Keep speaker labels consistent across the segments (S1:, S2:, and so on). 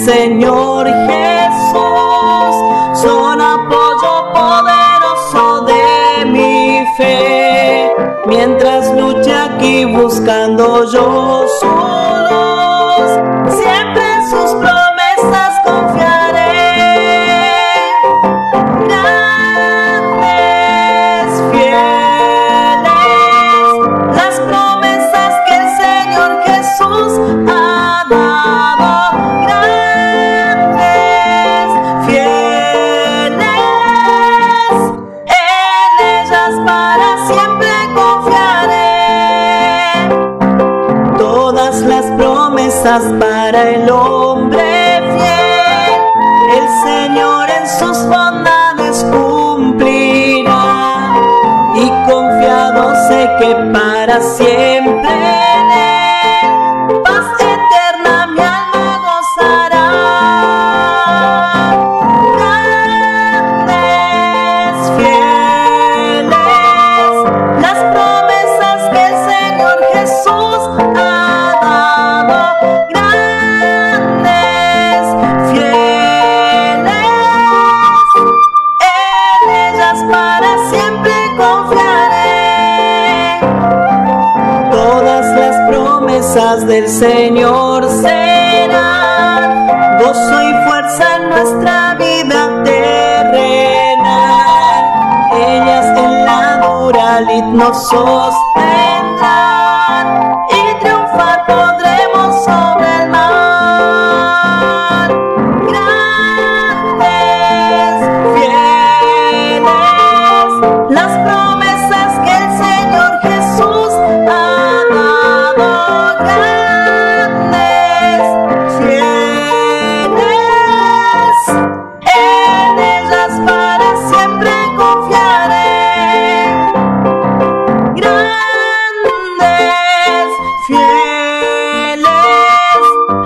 S1: Señor Jesús son apoyo poderoso de mi fe. Mientras luche aquí buscando yo su luz, siempre en sus promesas confiaré. Grandes, fieles, las promesas que el Señor Jesús ha dado. Grandes, fieles, en ellas para siempre confiaré. Todas las promesas para el hombre fiel, el Señor en sus bondades cumplirá. Y confiado sé que para siempre en Él paz eterna mi alma gozará. Grandes, fieles, las promesas que el Señor Jesús ha dado. Grandes, fieles, en ellas para siempre confiaré. Todas las promesas del Señor serán gozo y fuerza en nuestra vida terrenal. Ellas en la dura lid nos sostendrán y triunfar podremos sobre el mal. Grandes, fieles, las promesas que el Señor Jesús ha dado. Grandes, fieles, en ellas para siempre confiaré. Grandes, fieles,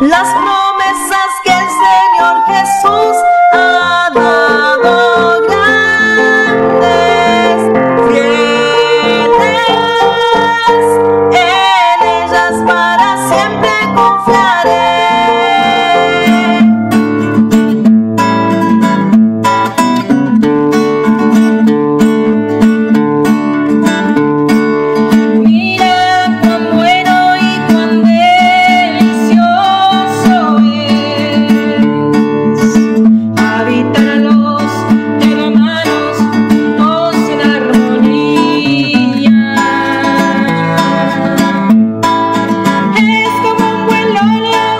S1: las promesas que el Señor Jesús ha dado. Grandes, fieles, en ellas para siempre confiaré.
S2: Mira cuán bueno y cuán delicioso es habitar a los hermanos juntos en armonía. Es como un buen óleo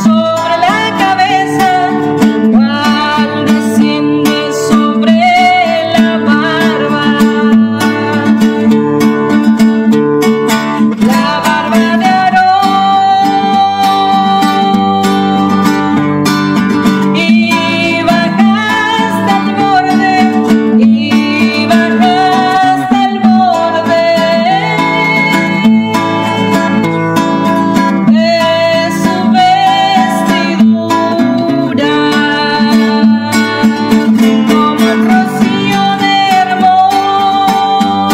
S2: sobre la cabeza, el cual desciende sobre la barba. La barba de Aarón, y baja hasta el borde, y baja hasta el borde de su vestidura, como el rocío de Hermón,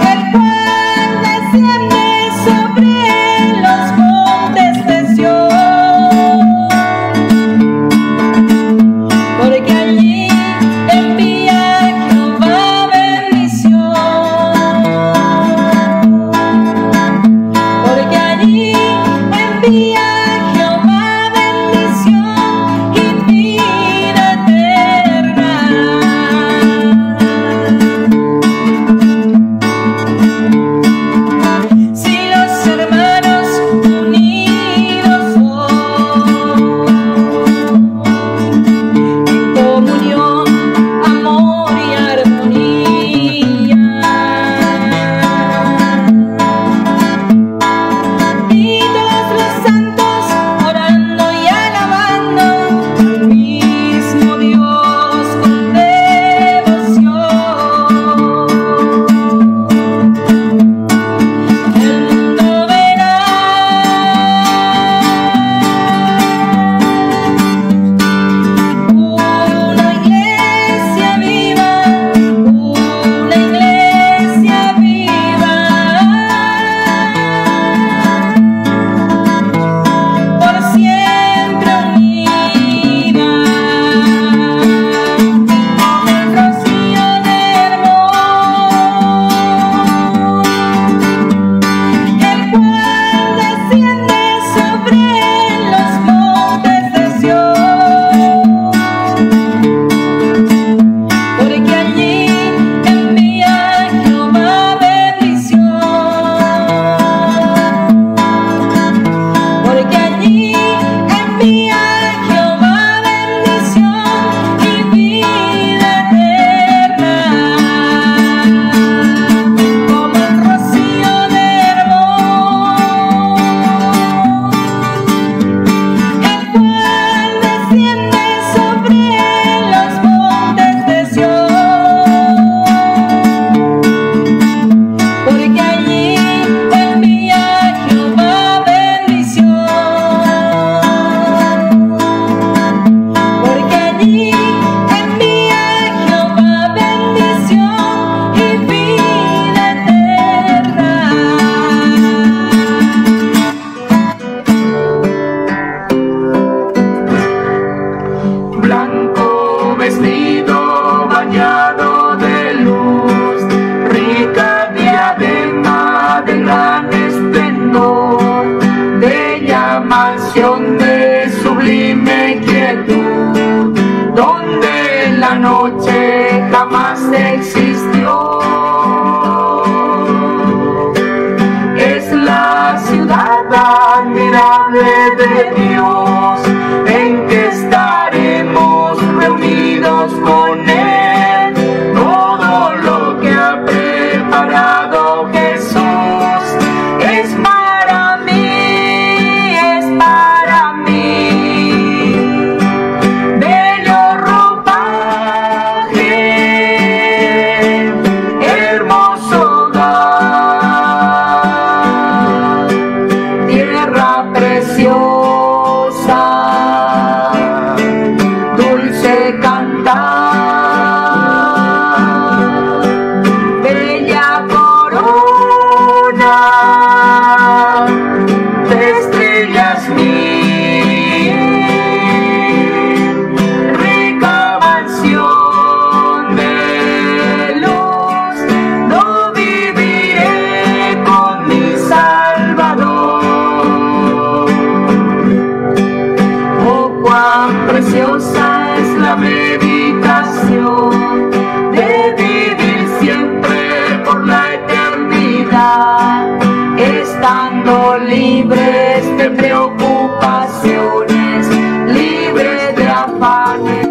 S2: el cual desciende sobre los montes de Sión, porque allí envía Jehová bendición, porque allí envía Jehová bendición y vida eterna. Si los hermanos unidos son en comunión, amor y armonía, y todos los santos
S3: una mansión de sublime quietud, donde la noche jamás existió. Es la ciudad admirable de Dios, en que estaremos reunidos con Él. Todo lo que ha preparado Jesús es para mí, es para mí. Bello ropaje, hermoso hogar, tierra preciosa, dulce cantar, bella corona de estrellas mil, rica mansión de luz, no viviré con mi Salvador. Oh, cuán preciosa es la meditación de vivir siempre por la eternidad, estando libres de preocupaciones, libres de afanes.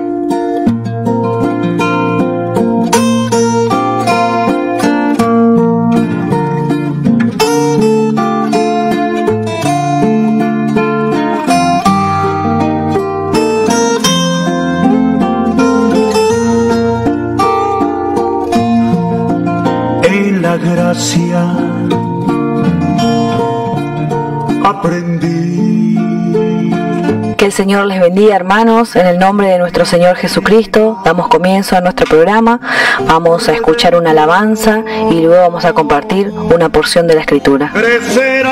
S4: En la gracia aprendí.
S5: Que el Señor les bendiga, hermanos, en el nombre de nuestro Señor Jesucristo. Damos comienzo a nuestro programa, vamos a escuchar una alabanza y luego vamos a compartir una porción de la Escritura.
S4: Crecerá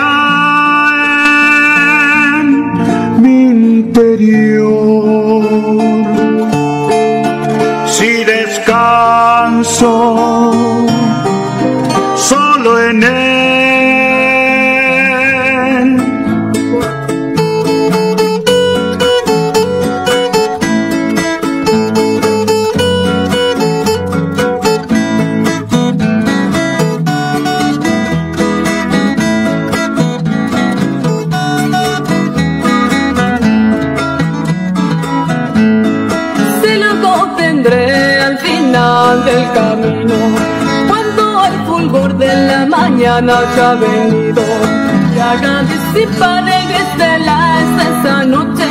S4: en mi interior si descanso solo en Él.
S6: Se lo contendré al final del camino, cuando el fulgor de la mañana ya ha venido y haga disipar el gris de la extensa noche,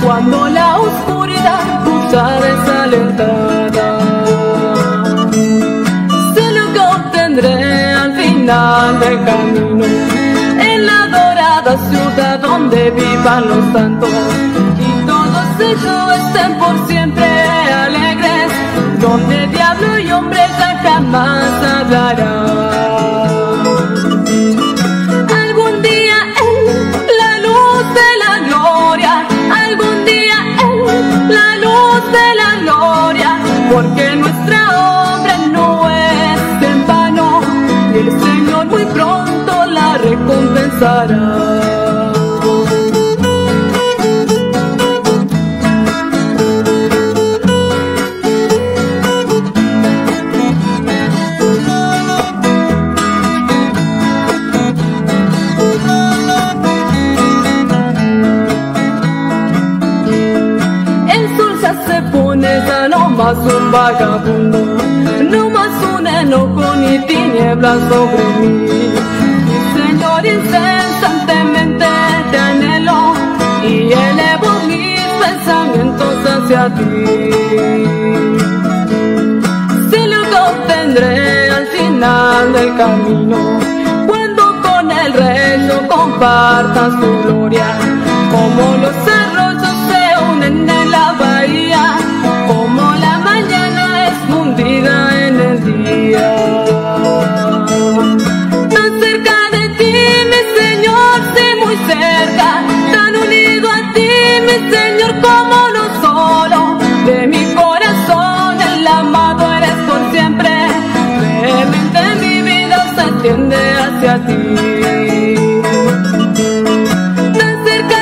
S6: cuando la oscuridad cruzar desalentada. Se lo contendré al final del camino, en la dorada ciudad donde vivan los santos, y todos ellos estén por siempre alegres, donde diablo y hombre ya jamás hablarán. Algún día en la luz de la gloria, algún día en la luz de la gloria, porque nuestra obra no es en vano, y el Señor muy pronto la recompensará. Ya no más un vagabundo, no más un enojo ni tinieblas sobre mí. Mi Señor, incesantemente te anhelo y elevo mis pensamientos hacia ti. Se lo obtendré al final del camino, cuando con el Rey yo comparta su gloria, como los arroyos se unen en la bahía, como la mañana es fundida en el día. Tan cerca de ti, mi Señor, sí, muy cerca, tan unido a ti, mi Señor, como no solo de mi corazón, el amado eres por siempre, realmente mi vida se extiende hacia ti. Tan cerca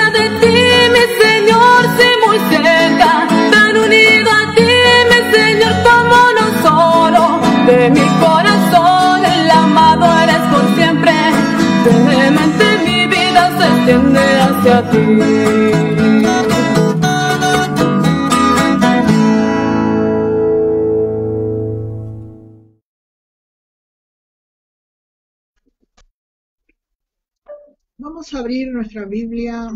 S6: extiende hacia ti.
S7: Vamos a abrir nuestra Biblia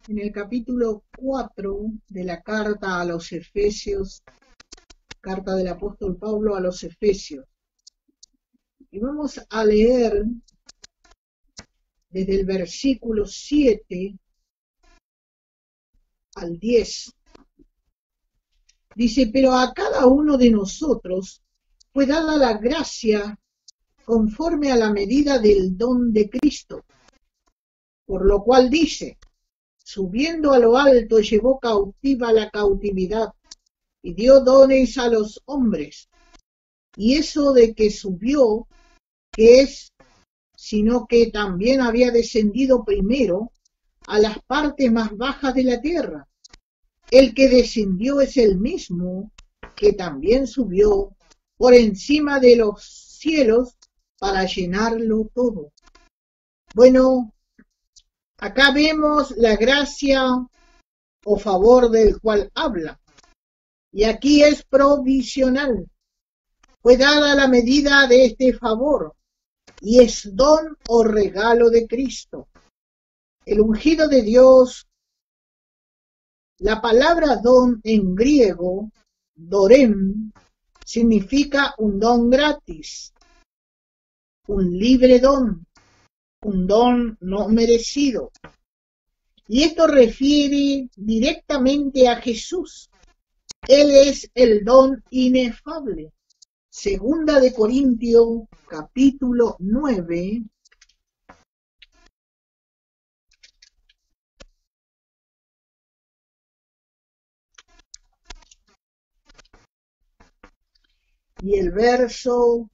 S7: en el capítulo 4 de la carta a los Efesios, carta del apóstol Pablo a los Efesios. Y vamos a leer desde el versículo 7 al 10. Dice, pero a cada uno de nosotros fue dada la gracia conforme a la medida del don de Cristo. Por lo cual dice, subiendo a lo alto llevó cautiva la cautividad y dio dones a los hombres. Y eso de que subió, que es, sino que también había descendido primero a las partes más bajas de la tierra. El que descendió es el mismo que también subió por encima de los cielos para llenarlo todo. Bueno, acá vemos la gracia o favor del cual habla. Y aquí es provisional. Fue dada la medida de este favor y es don o regalo de Cristo. El ungido de Dios, la palabra don en griego, dorem, significa un don gratis, un libre don, un don no merecido. Y esto refiere directamente a Jesús. Él es el don inefable. Segunda de Corintios, capítulo 9. Y el verso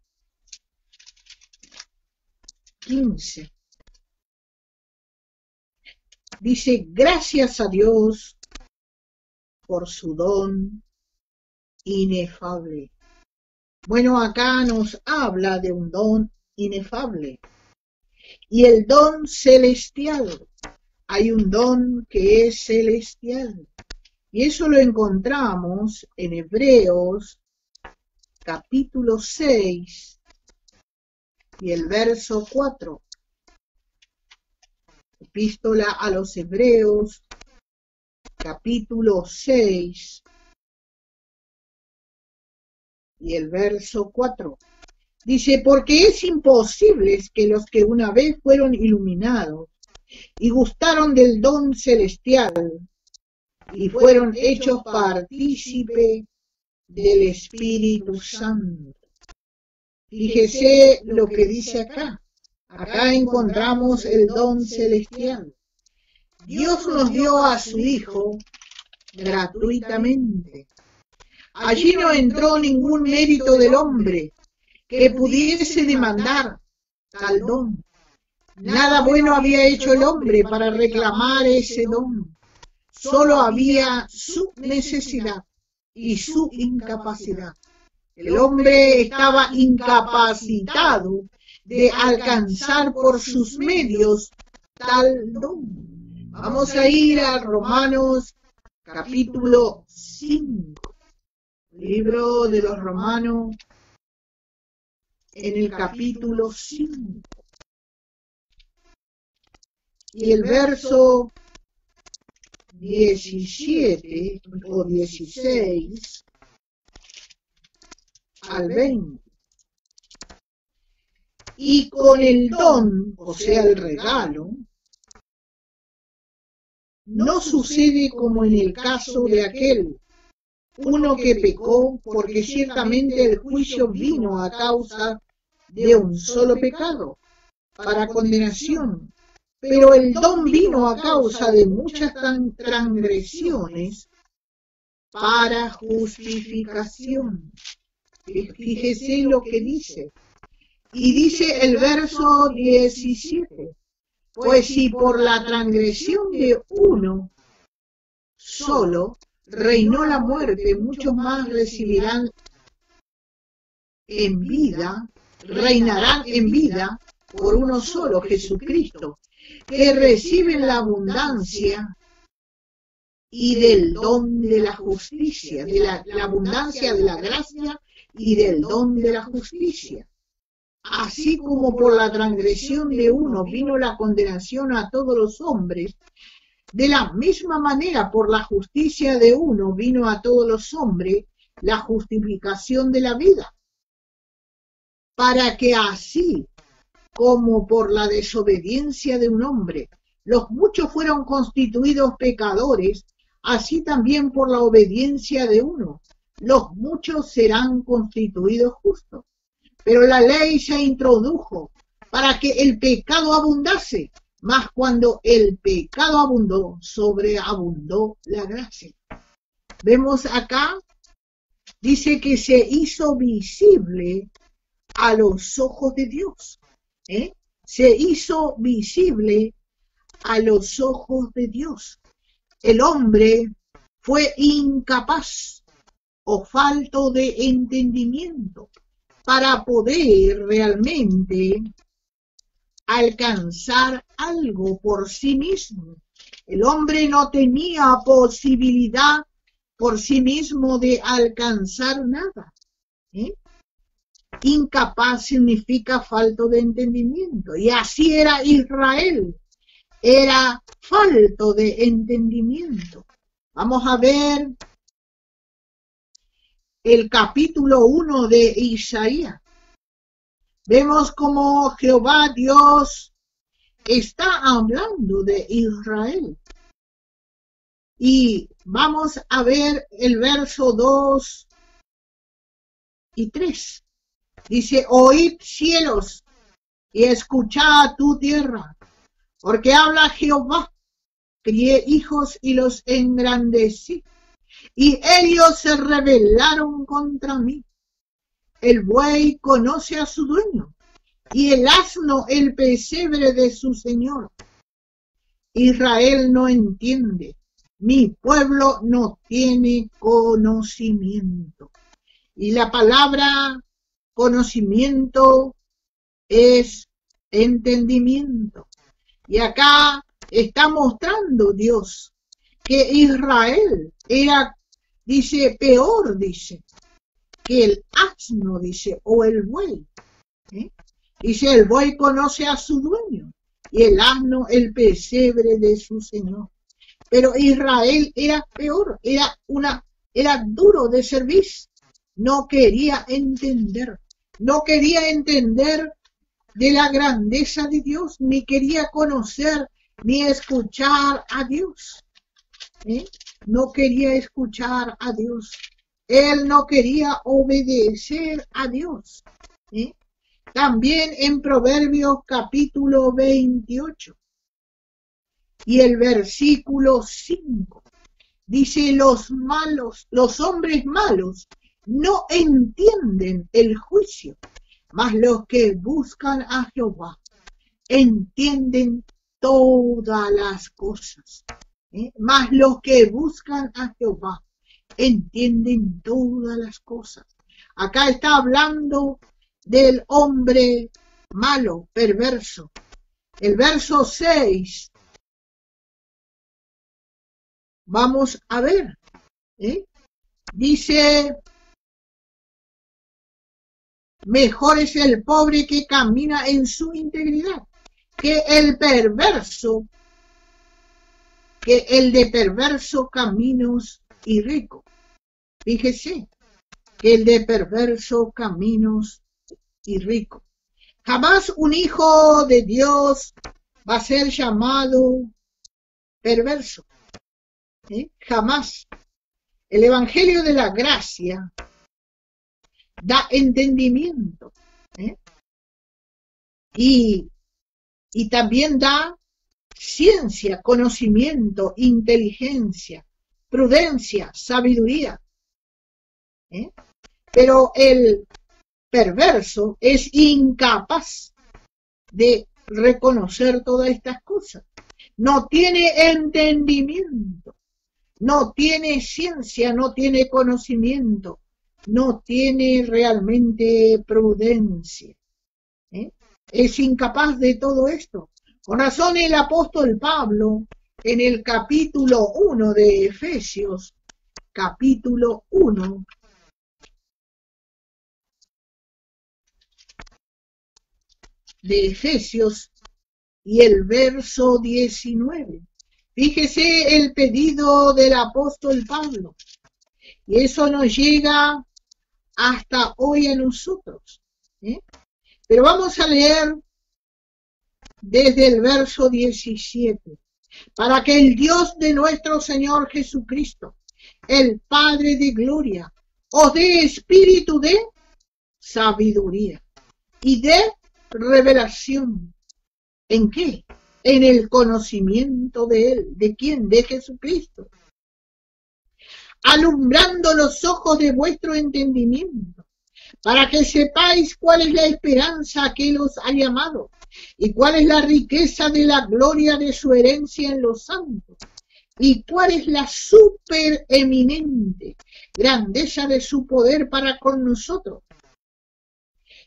S7: 15. Dice, gracias a Dios por su don inefable. Bueno, acá nos habla de un don inefable. Y el don celestial. Hay un don que es celestial. Y eso lo encontramos en Hebreos, capítulo 6, y el verso 4. Epístola a los Hebreos, capítulo 6, y el verso 4. Dice, porque es imposible que los que una vez fueron iluminados y gustaron del don celestial y fueron hechos partícipe del Espíritu Santo. Fíjese lo que dice acá. Acá encontramos el don celestial. Dios nos dio a su Hijo gratuitamente. Allí no entró ningún mérito del hombre que pudiese demandar tal don. Nada bueno había hecho el hombre para reclamar ese don. Solo había su necesidad y su incapacidad. El hombre estaba incapacitado de alcanzar por sus medios tal don. Vamos a ir a Romanos capítulo 5, libro de los Romanos, en el capítulo 5. Y el verso 17 o 16 al 20. Y con el don, o sea el regalo, no sucede como en el caso de aquel, uno que pecó, porque ciertamente el juicio vino a causa de un solo pecado, para condenación, pero el don vino a causa de muchas transgresiones para justificación. Fíjese lo que dice. Y dice el verso 17, pues si por la transgresión de uno solo reinó la muerte, muchos más reinarán en vida por uno solo, Jesucristo. que reciben la abundancia y del don de la justicia, de la abundancia de la gracia y del don de la justicia. Así como por la transgresión de uno vino la condenación a todos los hombres, de la misma manera por la justicia de uno vino a todos los hombres la justificación de la vida, para que así como por la desobediencia de un hombre los muchos fueron constituidos pecadores, así también por la obediencia de uno los muchos serán constituidos justos. Pero la ley se introdujo para que el pecado abundase, mas cuando el pecado abundó, sobreabundó la gracia. Vemos acá, dice que se hizo visible a los ojos de Dios. Se hizo visible a los ojos de Dios. El hombre fue incapaz o falto de entendimiento para poder realmente alcanzar algo por sí mismo. El hombre no tenía posibilidad por sí mismo de alcanzar nada. Incapaz significa falto de entendimiento. Y así era Israel. Era falto de entendimiento. Vamos a ver el capítulo 1 de Isaías. Vemos como Jehová Dios está hablando de Israel. Y vamos a ver el verso 2 y 3. Dice, oíd cielos y escuchad tu tierra, porque habla Jehová, crié hijos y los engrandecí, y ellos se rebelaron contra mí. El buey conoce a su dueño, y el asno el pesebre de su señor. Israel no entiende, mi pueblo no tiene conocimiento. Y la palabra conocimiento es entendimiento. Y acá está mostrando Dios que Israel era, dice, peor, dice, que el asno, dice, o el buey. Dice, el buey conoce a su dueño y el asno el pesebre de su señor. Pero Israel era peor, era duro de servir. No quería entender de la grandeza de Dios, ni quería conocer ni escuchar a Dios. No quería escuchar a Dios. Él no quería obedecer a Dios. También en Proverbios capítulo 28 y el versículo 5 dice, los hombres malos no entienden el juicio, mas los que buscan a Jehová entienden todas las cosas. Mas los que buscan a Jehová entienden todas las cosas. Acá está hablando del hombre malo, perverso. El verso 6, vamos a ver, dice, mejor es el pobre que camina en su integridad que el perverso, que el de perverso caminos y rico. Fíjese, que el de perverso caminos y rico. Jamás un hijo de Dios va a ser llamado perverso. Jamás. El evangelio de la gracia da entendimiento. Y también da ciencia, conocimiento, inteligencia, prudencia, sabiduría. Pero el perverso es incapaz de reconocer todas estas cosas. No tiene entendimiento, no tiene ciencia, no tiene conocimiento, no tiene realmente prudencia. Es incapaz de todo esto. Con razón el apóstol Pablo, en el capítulo 1 de Efesios, capítulo 1, de Efesios y el verso 19. Fíjese el pedido del apóstol Pablo. Y eso nos llega hasta hoy a nosotros. Pero vamos a leer desde el verso 17. Para que el Dios de nuestro Señor Jesucristo, el Padre de gloria, os dé espíritu de sabiduría y de revelación. ¿En qué? En el conocimiento de Él. ¿De quién? De Jesucristo. Alumbrando los ojos de vuestro entendimiento, para que sepáis cuál es la esperanza que Él os ha llamado, y cuál es la riqueza de la gloria de su herencia en los santos, y cuál es la supereminente grandeza de su poder para con nosotros,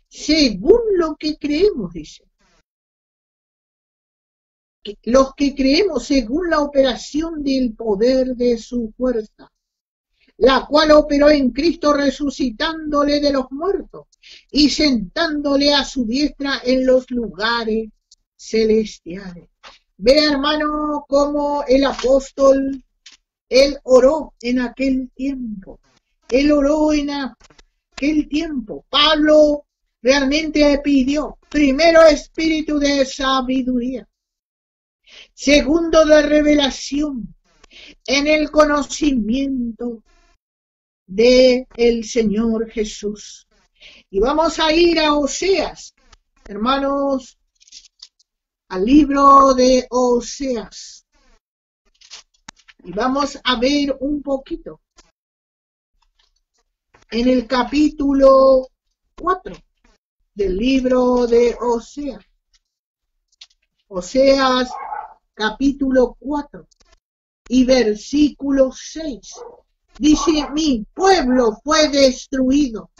S7: según lo que creemos, dice. Los que creemos según la operación del poder de su fuerza, la cual operó en Cristo resucitándole de los muertos y sentándole a su diestra en los lugares celestiales. Ve, hermano, cómo el apóstol, él oró en aquel tiempo. Él oró en aquel tiempo. Pablo realmente pidió, primero, espíritu de sabiduría. Segundo, de revelación en el conocimiento de el Señor Jesús. Y vamos a ir a Oseas, hermanos, al libro de Oseas. Y vamos a ver un poquito en el capítulo 4 del libro de Oseas. Oseas capítulo 4 y versículo 6. Dice, mi pueblo fue destruido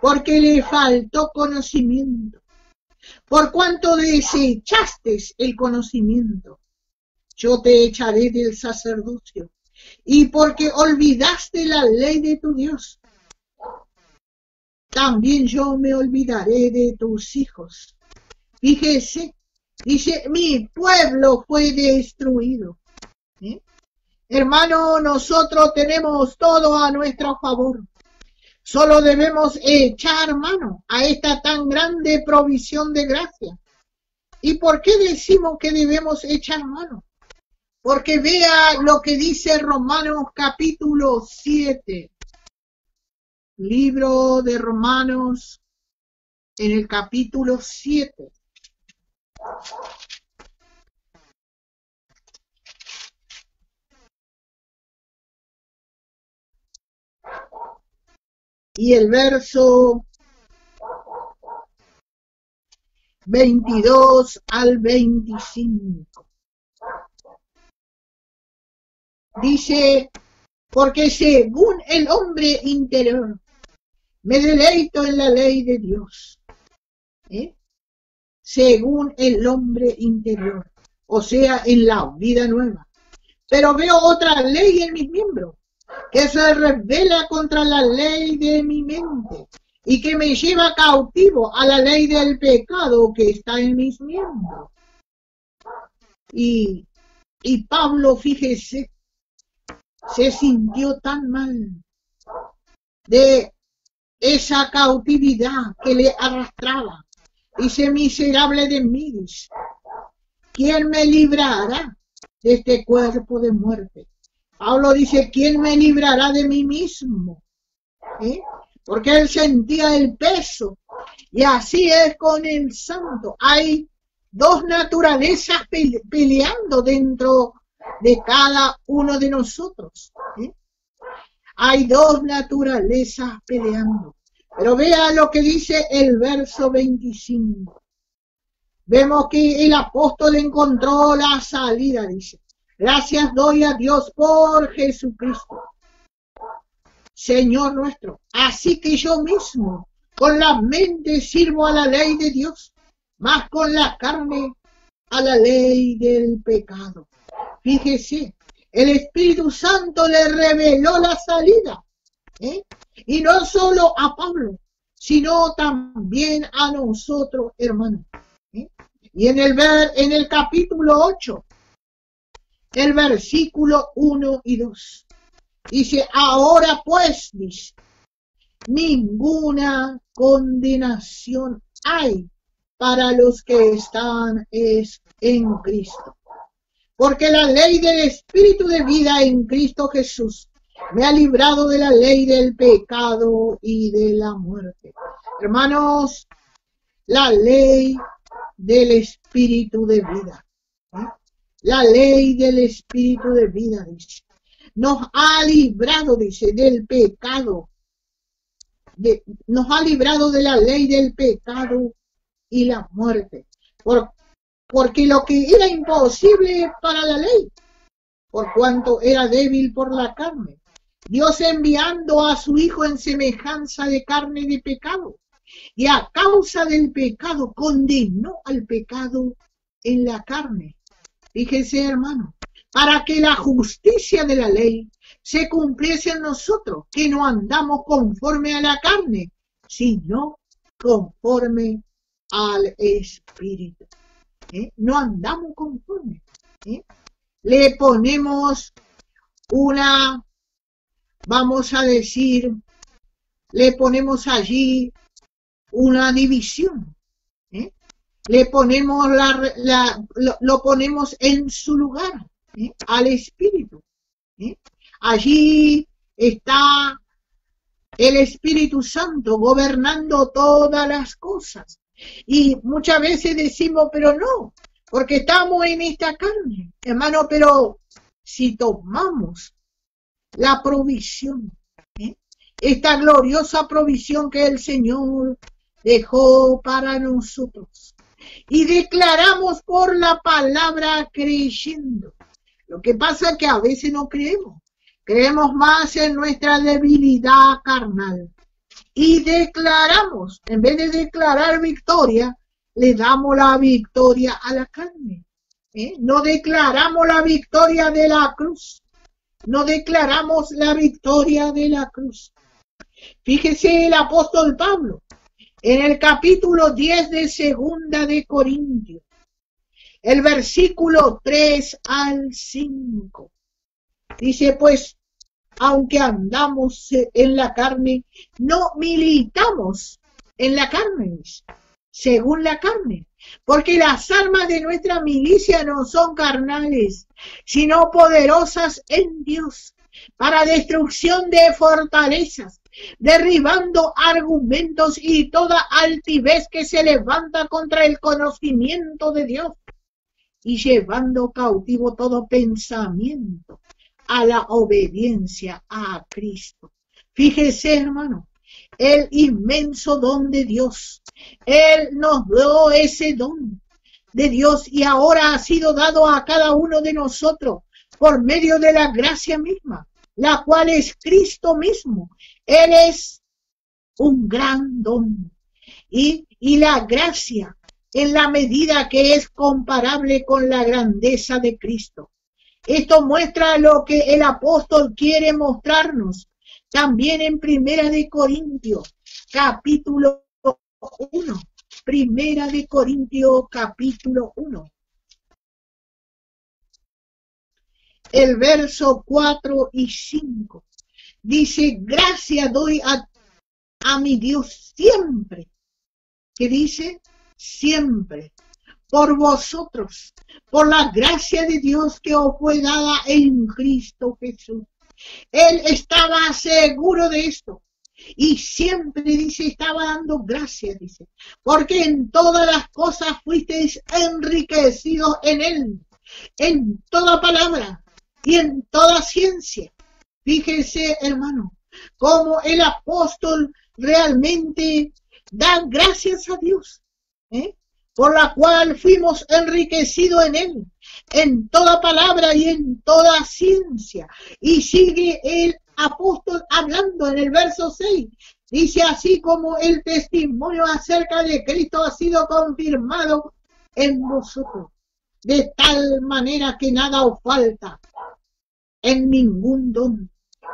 S7: porque le faltó conocimiento. Por cuanto desechaste el conocimiento, yo te echaré del sacerdocio. Y porque olvidaste la ley de tu Dios, también yo me olvidaré de tus hijos. Fíjese, dice, mi pueblo fue destruido. Hermano, nosotros tenemos todo a nuestro favor. Solo debemos echar mano a esta tan grande provisión de gracia. ¿Y por qué decimos que debemos echar mano? Porque vea lo que dice Romanos capítulo 7. Libro de Romanos en el capítulo 7. Y el verso 22 al 25. Dice, porque según el hombre interior, me deleito en la ley de Dios. Según el hombre interior, o sea, en la vida nueva. Pero veo otra ley en mis miembros, que se revela contra la ley de mi mente y que me lleva cautivo a la ley del pecado que está en mis miembros. Y Pablo, fíjese, se sintió tan mal de esa cautividad que le arrastraba. Dice, miserable de mí, dice, ¿quién me librará de este cuerpo de muerte? Pablo dice, ¿quién me librará de mí mismo? Porque él sentía el peso. Y así es con el santo. Hay dos naturalezas peleando dentro de cada uno de nosotros. Hay dos naturalezas peleando. Pero vea lo que dice el verso 25. Vemos que el apóstol encontró la salida, dice. Gracias doy a Dios por Jesucristo, Señor nuestro. Así que yo mismo, con la mente sirvo a la ley de Dios, mas con la carne a la ley del pecado. Fíjese, el Espíritu Santo le reveló la salida, y no solo a Pablo, sino también a nosotros, hermanos. Y en el capítulo 8, el versículo 1 y 2, dice, ahora pues, dice, ninguna condenación hay para los que están en Cristo. Porque la ley del Espíritu de vida en Cristo Jesús me ha librado de la ley del pecado y de la muerte. Hermanos, la ley del Espíritu de vida. La ley del Espíritu de vida, dice. Nos ha librado, dice, del pecado. Nos ha librado de la ley del pecado y la muerte. Porque lo que era imposible para la ley, por cuanto era débil por la carne, Dios enviando a su Hijo en semejanza de carne de pecado, y a causa del pecado condenó al pecado en la carne. Fíjese, hermano, para que la justicia de la ley se cumpliese en nosotros, que no andamos conforme a la carne, sino conforme al Espíritu. No andamos conforme. Le ponemos una, vamos a decir, le ponemos allí una división. Le ponemos lo ponemos en su lugar, al Espíritu. Allí está el Espíritu Santo gobernando todas las cosas. Y muchas veces decimos, pero no, porque estamos en esta carne, hermano, pero si tomamos la provisión, esta gloriosa provisión que el Señor dejó para nosotros, y declaramos por la palabra creyendo. Lo que pasa es que a veces no creemos más en nuestra debilidad carnal. Y declaramos, en vez de declarar victoria, le damos la victoria a la carne. No declaramos la victoria de la cruz. No declaramos la victoria de la cruz. Fíjese el apóstol Pablo, en el capítulo 10 de Segunda de Corintios, el versículo 3 al 5. Dice, pues, aunque andamos en la carne, no militamos en la carne, según la carne, porque las armas de nuestra milicia no son carnales, sino poderosas en Dios, para destrucción de fortalezas, derribando argumentos y toda altivez que se levanta contra el conocimiento de Dios, y llevando cautivo todo pensamiento a la obediencia a Cristo. Fíjese, hermano, el inmenso don de Dios. Él nos dio ese don de Dios y ahora ha sido dado a cada uno de nosotros por medio de la gracia misma, la cual es Cristo mismo. Él es un gran don. Y la gracia, en la medida que es comparable con la grandeza de Cristo. Esto muestra lo que el apóstol quiere mostrarnos también en Primera de Corintios, capítulo 1. Primera de Corintios, capítulo 1. El verso 4 y 5. Dice, gracias doy a mi Dios siempre. ¿Qué dice? Siempre. Por vosotros, por la gracia de Dios que os fue dada en Cristo Jesús. Él estaba seguro de esto. Y siempre, dice, estaba dando gracias, dice. Porque en todas las cosas fuisteis enriquecidos en Él. En toda palabra y en toda ciencia. Fíjese, hermano, cómo el apóstol realmente da gracias a Dios. Por la cual fuimos enriquecidos en Él, en toda palabra y en toda ciencia. Y sigue el apóstol hablando en el verso 6. Dice, así como el testimonio acerca de Cristo ha sido confirmado en vosotros. de tal manera que nada os falta en ningún don,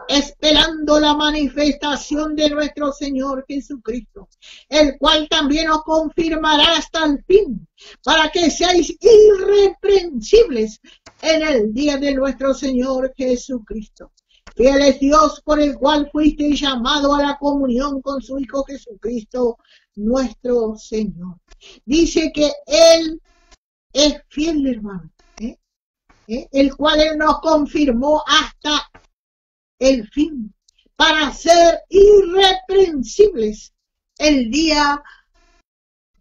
S7: esperando la manifestación de nuestro Señor Jesucristo, el cual también os confirmará hasta el fin, para que seáis irreprensibles en el día de nuestro Señor Jesucristo. Fiel es Dios, por el cual fuiste llamado a la comunión con su Hijo Jesucristo, nuestro Señor. Dice que Él es fiel, hermano, el cual Él nos confirmó hasta el fin, para ser irreprensibles el día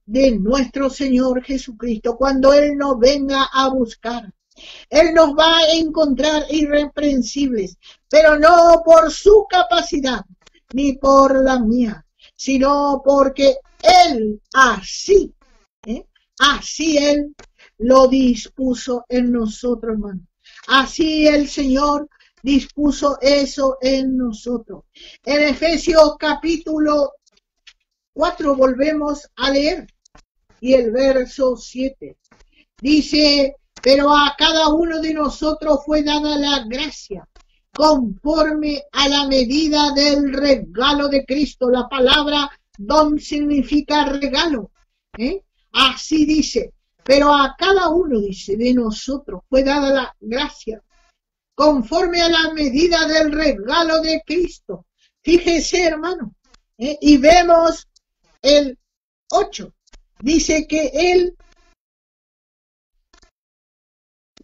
S7: de nuestro Señor Jesucristo, cuando Él nos venga a buscar. Él nos va a encontrar irreprensibles, pero no por su capacidad, ni por la mía, sino porque Él así Él lo dispuso en nosotros, hermano. Así el Señor dispuso eso en nosotros. En Efesios capítulo 4 volvemos a leer, y el verso 7 dice: pero a cada uno de nosotros fue dada la gracia conforme a la medida del regalo de Cristo. La palabra don significa regalo, así dice, pero a cada uno, dice, de nosotros fue dada la gracia conforme a la medida del regalo de Cristo. Fíjese, hermano, y vemos el 8, dice que Él,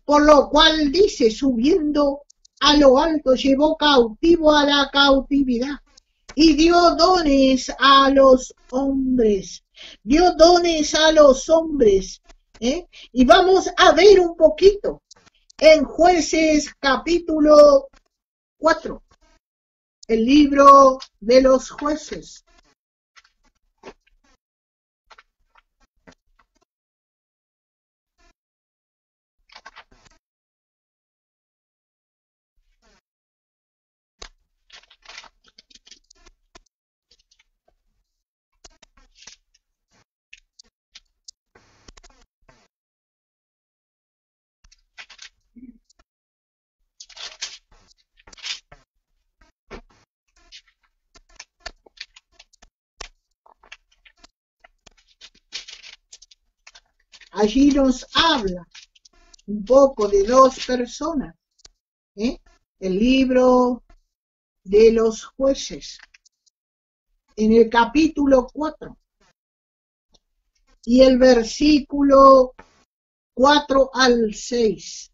S7: por lo cual dice, subiendo a lo alto, llevó cautivo a la cautividad y dio dones a los hombres. Dio dones a los hombres. Y vamos a ver un poquito en Jueces capítulo 4, el libro de los jueces. Allí nos habla un poco de dos personas, el libro de los jueces, en el capítulo 4, y el versículo 4 al 6.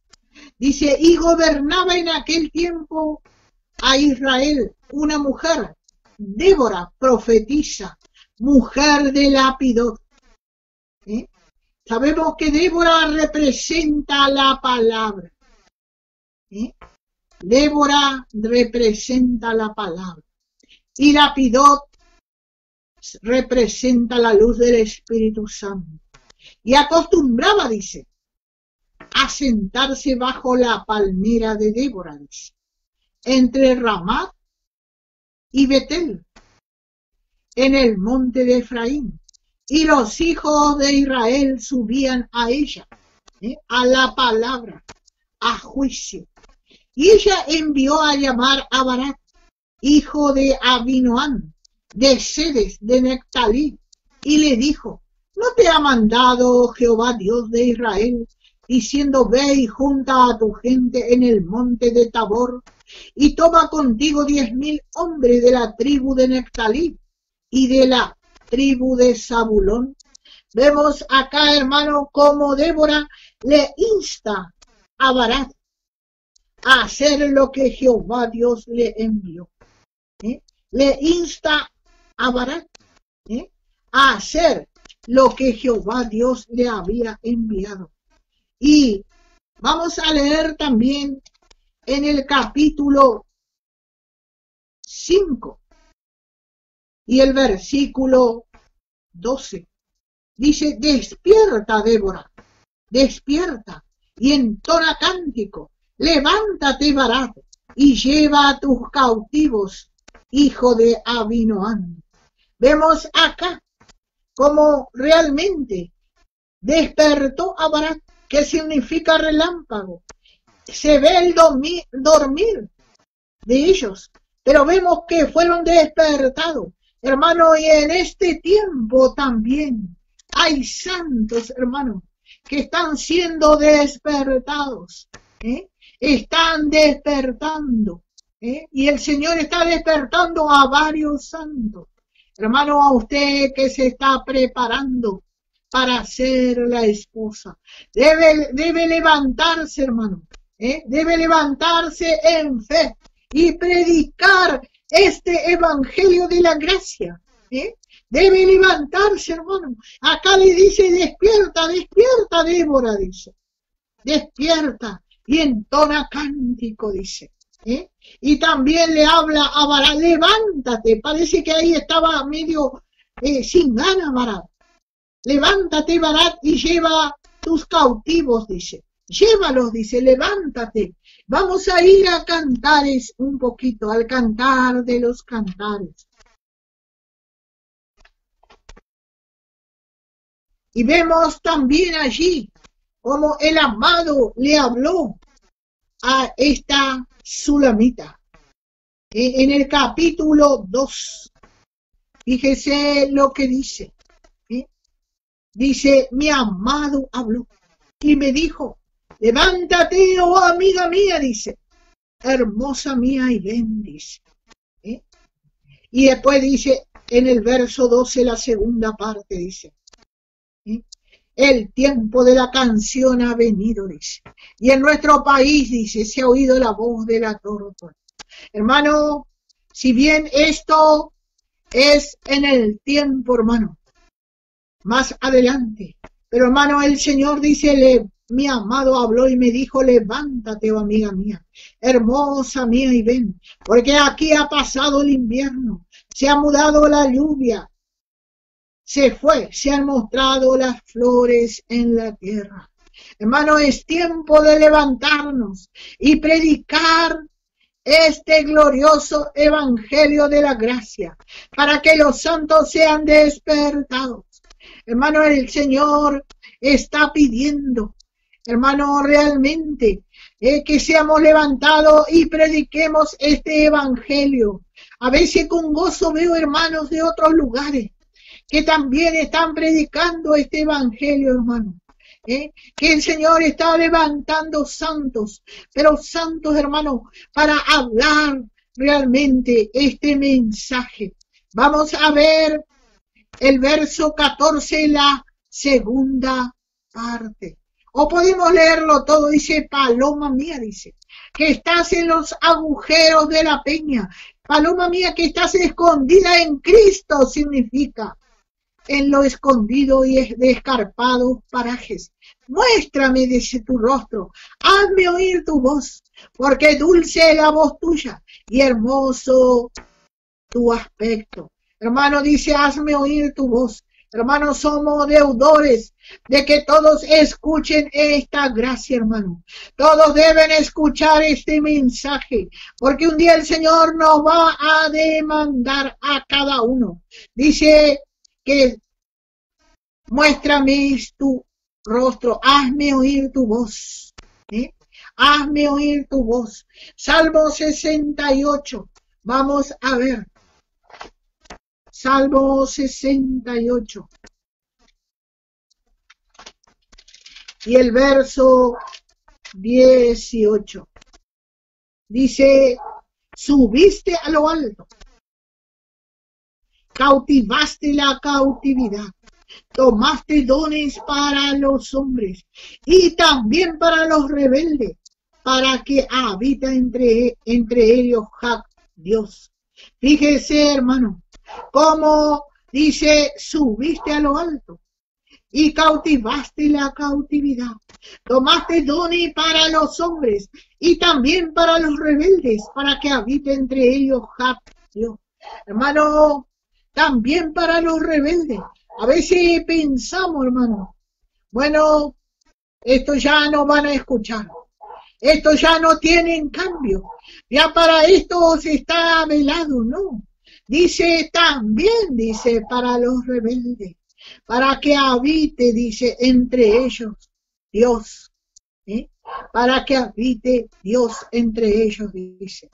S7: Dice: y gobernaba en aquel tiempo a Israel una mujer, Débora, profetisa, mujer de Lapidot. Sabemos que Débora representa la palabra. Débora representa la palabra. Y Lapidot representa la luz del Espíritu Santo. Y acostumbraba, dice, a sentarse bajo la palmera de Débora, dice, entre Ramat y Betel, en el monte de Efraín. Y los hijos de Israel subían a ella, a la palabra, a juicio. Y ella envió a llamar a Barak, hijo de Abinoam, de Sedes, de Nectalí, y le dijo: ¿no te ha mandado Jehová Dios de Israel, diciendo: ve y junta a tu gente en el monte de Tabor, y toma contigo 10,000 hombres de la tribu de Nectalí y de la tribu de Zabulón? Vemos acá, hermano, cómo Débora le insta a Barak a hacer lo que Jehová Dios le envió. Le insta a Barak a hacer lo que Jehová Dios le había enviado. Y vamos a leer también en el capítulo 5 y el versículo 12. Dice: despierta, Débora, despierta, y entona cántico. Levántate, Barak, y lleva a tus cautivos, hijo de Abinoam. Vemos acá cómo realmente despertó a Barak que significa relámpago. Se ve el dormir de ellos, pero vemos que fueron despertados, hermano, y en este tiempo también hay santos, hermano, que están siendo despertados, están despertando, y el Señor está despertando a varios santos, hermano, a usted que se está preparando para ser la esposa, debe levantarse, hermano, debe levantarse en fe y predicar este evangelio de la gracia, debe levantarse, hermano. Acá le dice, despierta, despierta, Débora, dice, despierta, y entona cántico, dice, y también le habla a Barak, levántate, parece que ahí estaba medio sin ganas Barak, levántate, Barak, y lleva tus cautivos, dice, llévalos, dice, levántate, vamos a ir a cantares un poquito, al cantar de los cantares. Y vemos también allí como el amado le habló a esta Sulamita. En el capítulo 2, fíjese lo que dice. Dice, mi amado habló y me dijo, levántate, oh amiga mía, dice, hermosa mía, y ven, dice. Y después dice, en el verso 12, la segunda parte, dice, el tiempo de la canción ha venido, dice. Y en nuestro país, dice, se ha oído la voz de la torta. Hermano, si bien esto es en el tiempo, hermano, más adelante, pero hermano, el Señor dice, mi amado habló y me dijo, levántate, oh amiga mía, hermosa mía, y ven, porque aquí ha pasado el invierno, se ha mudado la lluvia, se fue, se han mostrado las flores en la tierra. Hermano, es tiempo de levantarnos y predicar este glorioso evangelio de la gracia, para que los santos sean despertados. Hermano, el Señor está pidiendo, hermano, realmente que seamos levantados y prediquemos este evangelio. A veces con gozo veo hermanos de otros lugares que también están predicando este evangelio, hermano. Que el Señor está levantando santos, pero santos, hermano, para hablar realmente este mensaje. Vamos a ver el verso 14, la segunda parte. O podemos leerlo todo, dice, paloma mía, dice, que estás en los agujeros de la peña. Paloma mía, que estás escondida en Cristo, significa en lo escondido y de escarpados parajes. Muéstrame, dice, tu rostro, hazme oír tu voz, porque dulce es la voz tuya y hermoso tu aspecto. Hermano, dice, hazme oír tu voz. Hermano, somos deudores de que todos escuchen esta gracia, hermano. Todos deben escuchar este mensaje, porque un día el Señor nos va a demandar a cada uno. Dice que muéstrame tu rostro, hazme oír tu voz. Hazme oír tu voz. Salmo 68. Vamos a ver. Salmo 68. Y el verso 18. Dice, subiste a lo alto, cautivaste la cautividad, tomaste dones para los hombres y también para los rebeldes, para que habita entre ellos Dios. Fíjese, hermano, como dice, subiste a lo alto y cautivaste la cautividad, tomaste dones para los hombres y también para los rebeldes, para que habite entre ellos Dios. Hermano, también para los rebeldes. A veces pensamos, hermano, bueno, esto ya no van a escuchar, esto ya no tienen cambio, ya para esto se está velado, ¿no? Dice también, dice, para los rebeldes, para que habite, dice, entre ellos Dios, para que habite Dios entre ellos, dice.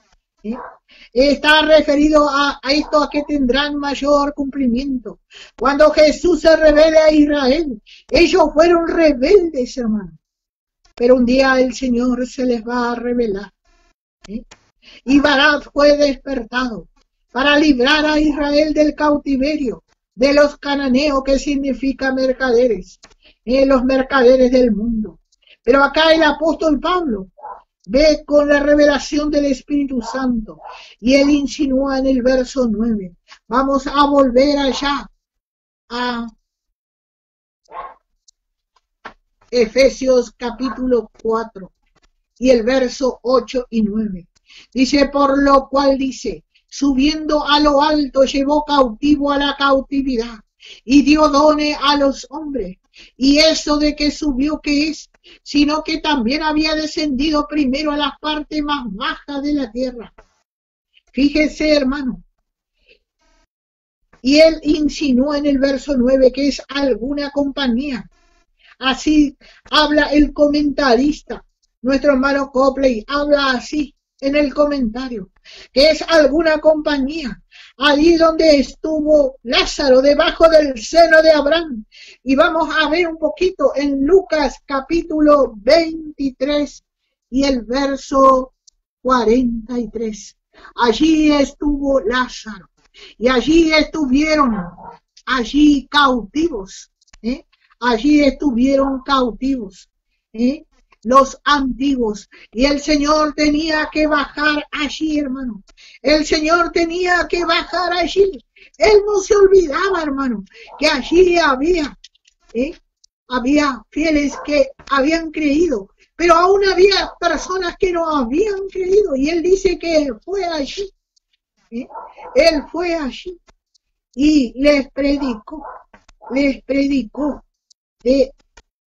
S7: Está referido a esto, a que tendrán mayor cumplimiento. Cuando Jesús se revele a Israel, ellos fueron rebeldes, hermano. Pero un día el Señor se les va a revelar. Y Barak fue despertado para librar a Israel del cautiverio de los cananeos, que significa mercaderes, los mercaderes del mundo. Pero acá el apóstol Pablo ve con la revelación del Espíritu Santo y él insinúa en el verso 9. Vamos a volver allá a Efesios capítulo 4 y el verso 8 y 9. Dice, por lo cual dice, subiendo a lo alto llevó cautivo a la cautividad y dio dones a los hombres. Y eso de que subió, ¿qué es? Sino que también había descendido primero a las partes más bajas de la tierra. Fíjese, hermano. Y él insinuó en el verso 9 que es alguna compañía. Así habla el comentarista. Nuestro hermano Copley habla así en el comentario, que es alguna compañía. Allí donde estuvo Lázaro, debajo del seno de Abraham. Y vamos a ver un poquito en Lucas capítulo 23 y el verso 43. Allí estuvo Lázaro. Y allí estuvieron, allí cautivos. Allí estuvieron cautivos. Los antiguos, y el Señor tenía que bajar allí, hermano. El Señor tenía que bajar allí. Él no se olvidaba, hermano, que allí había fieles que habían creído, pero aún había personas que no habían creído, y él dice que fue allí. Él fue allí y les predicó de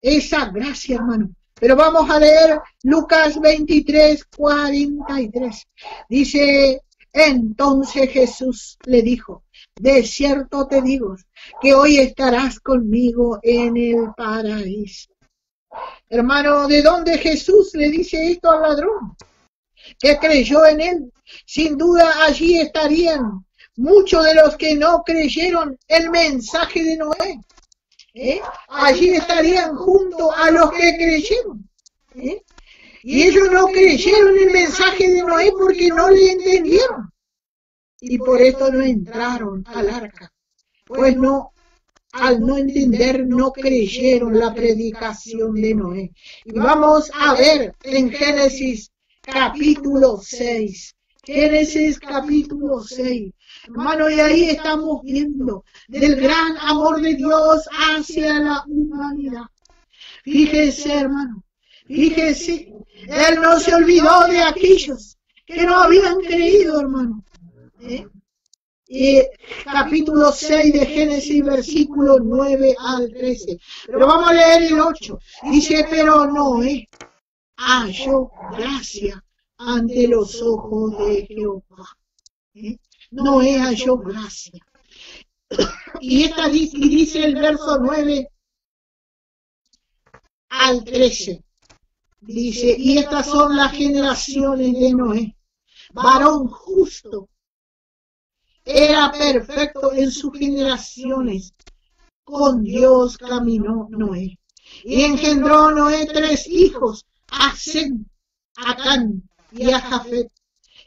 S7: esa gracia, hermano. Pero vamos a leer Lucas 23, 43. Dice, entonces Jesús le dijo, de cierto te digo, que hoy estarás conmigo en el paraíso. Hermano, ¿de dónde Jesús le dice esto al ladrón? Que creyó en él. Sin duda allí estarían muchos de los que no creyeron el mensaje de Noé. Allí estarían junto a los que creyeron. Y ellos no creyeron el mensaje de Noé porque no le entendieron. Y por esto no entraron al arca. Pues no, al no entender, no creyeron la predicación de Noé. Y vamos a ver en Génesis capítulo 6. Génesis capítulo 6. Hermano, y ahí estamos viendo del gran amor de Dios hacia la humanidad. Fíjese, hermano, fíjese, Él no se olvidó de aquellos que no habían creído, hermano. Capítulo 6 de Génesis, versículo 9 al 13. Pero vamos a leer el 8. Dice, pero Noé halló gracia ante los ojos de Jehová. Noé halló gracia. Y dice el verso 9 al 13. Dice, y estas son las generaciones de Noé. Varón justo. Era perfecto en sus generaciones. Con Dios caminó Noé. Y engendró Noé 3 hijos, a Sem, a Can y a Jafet.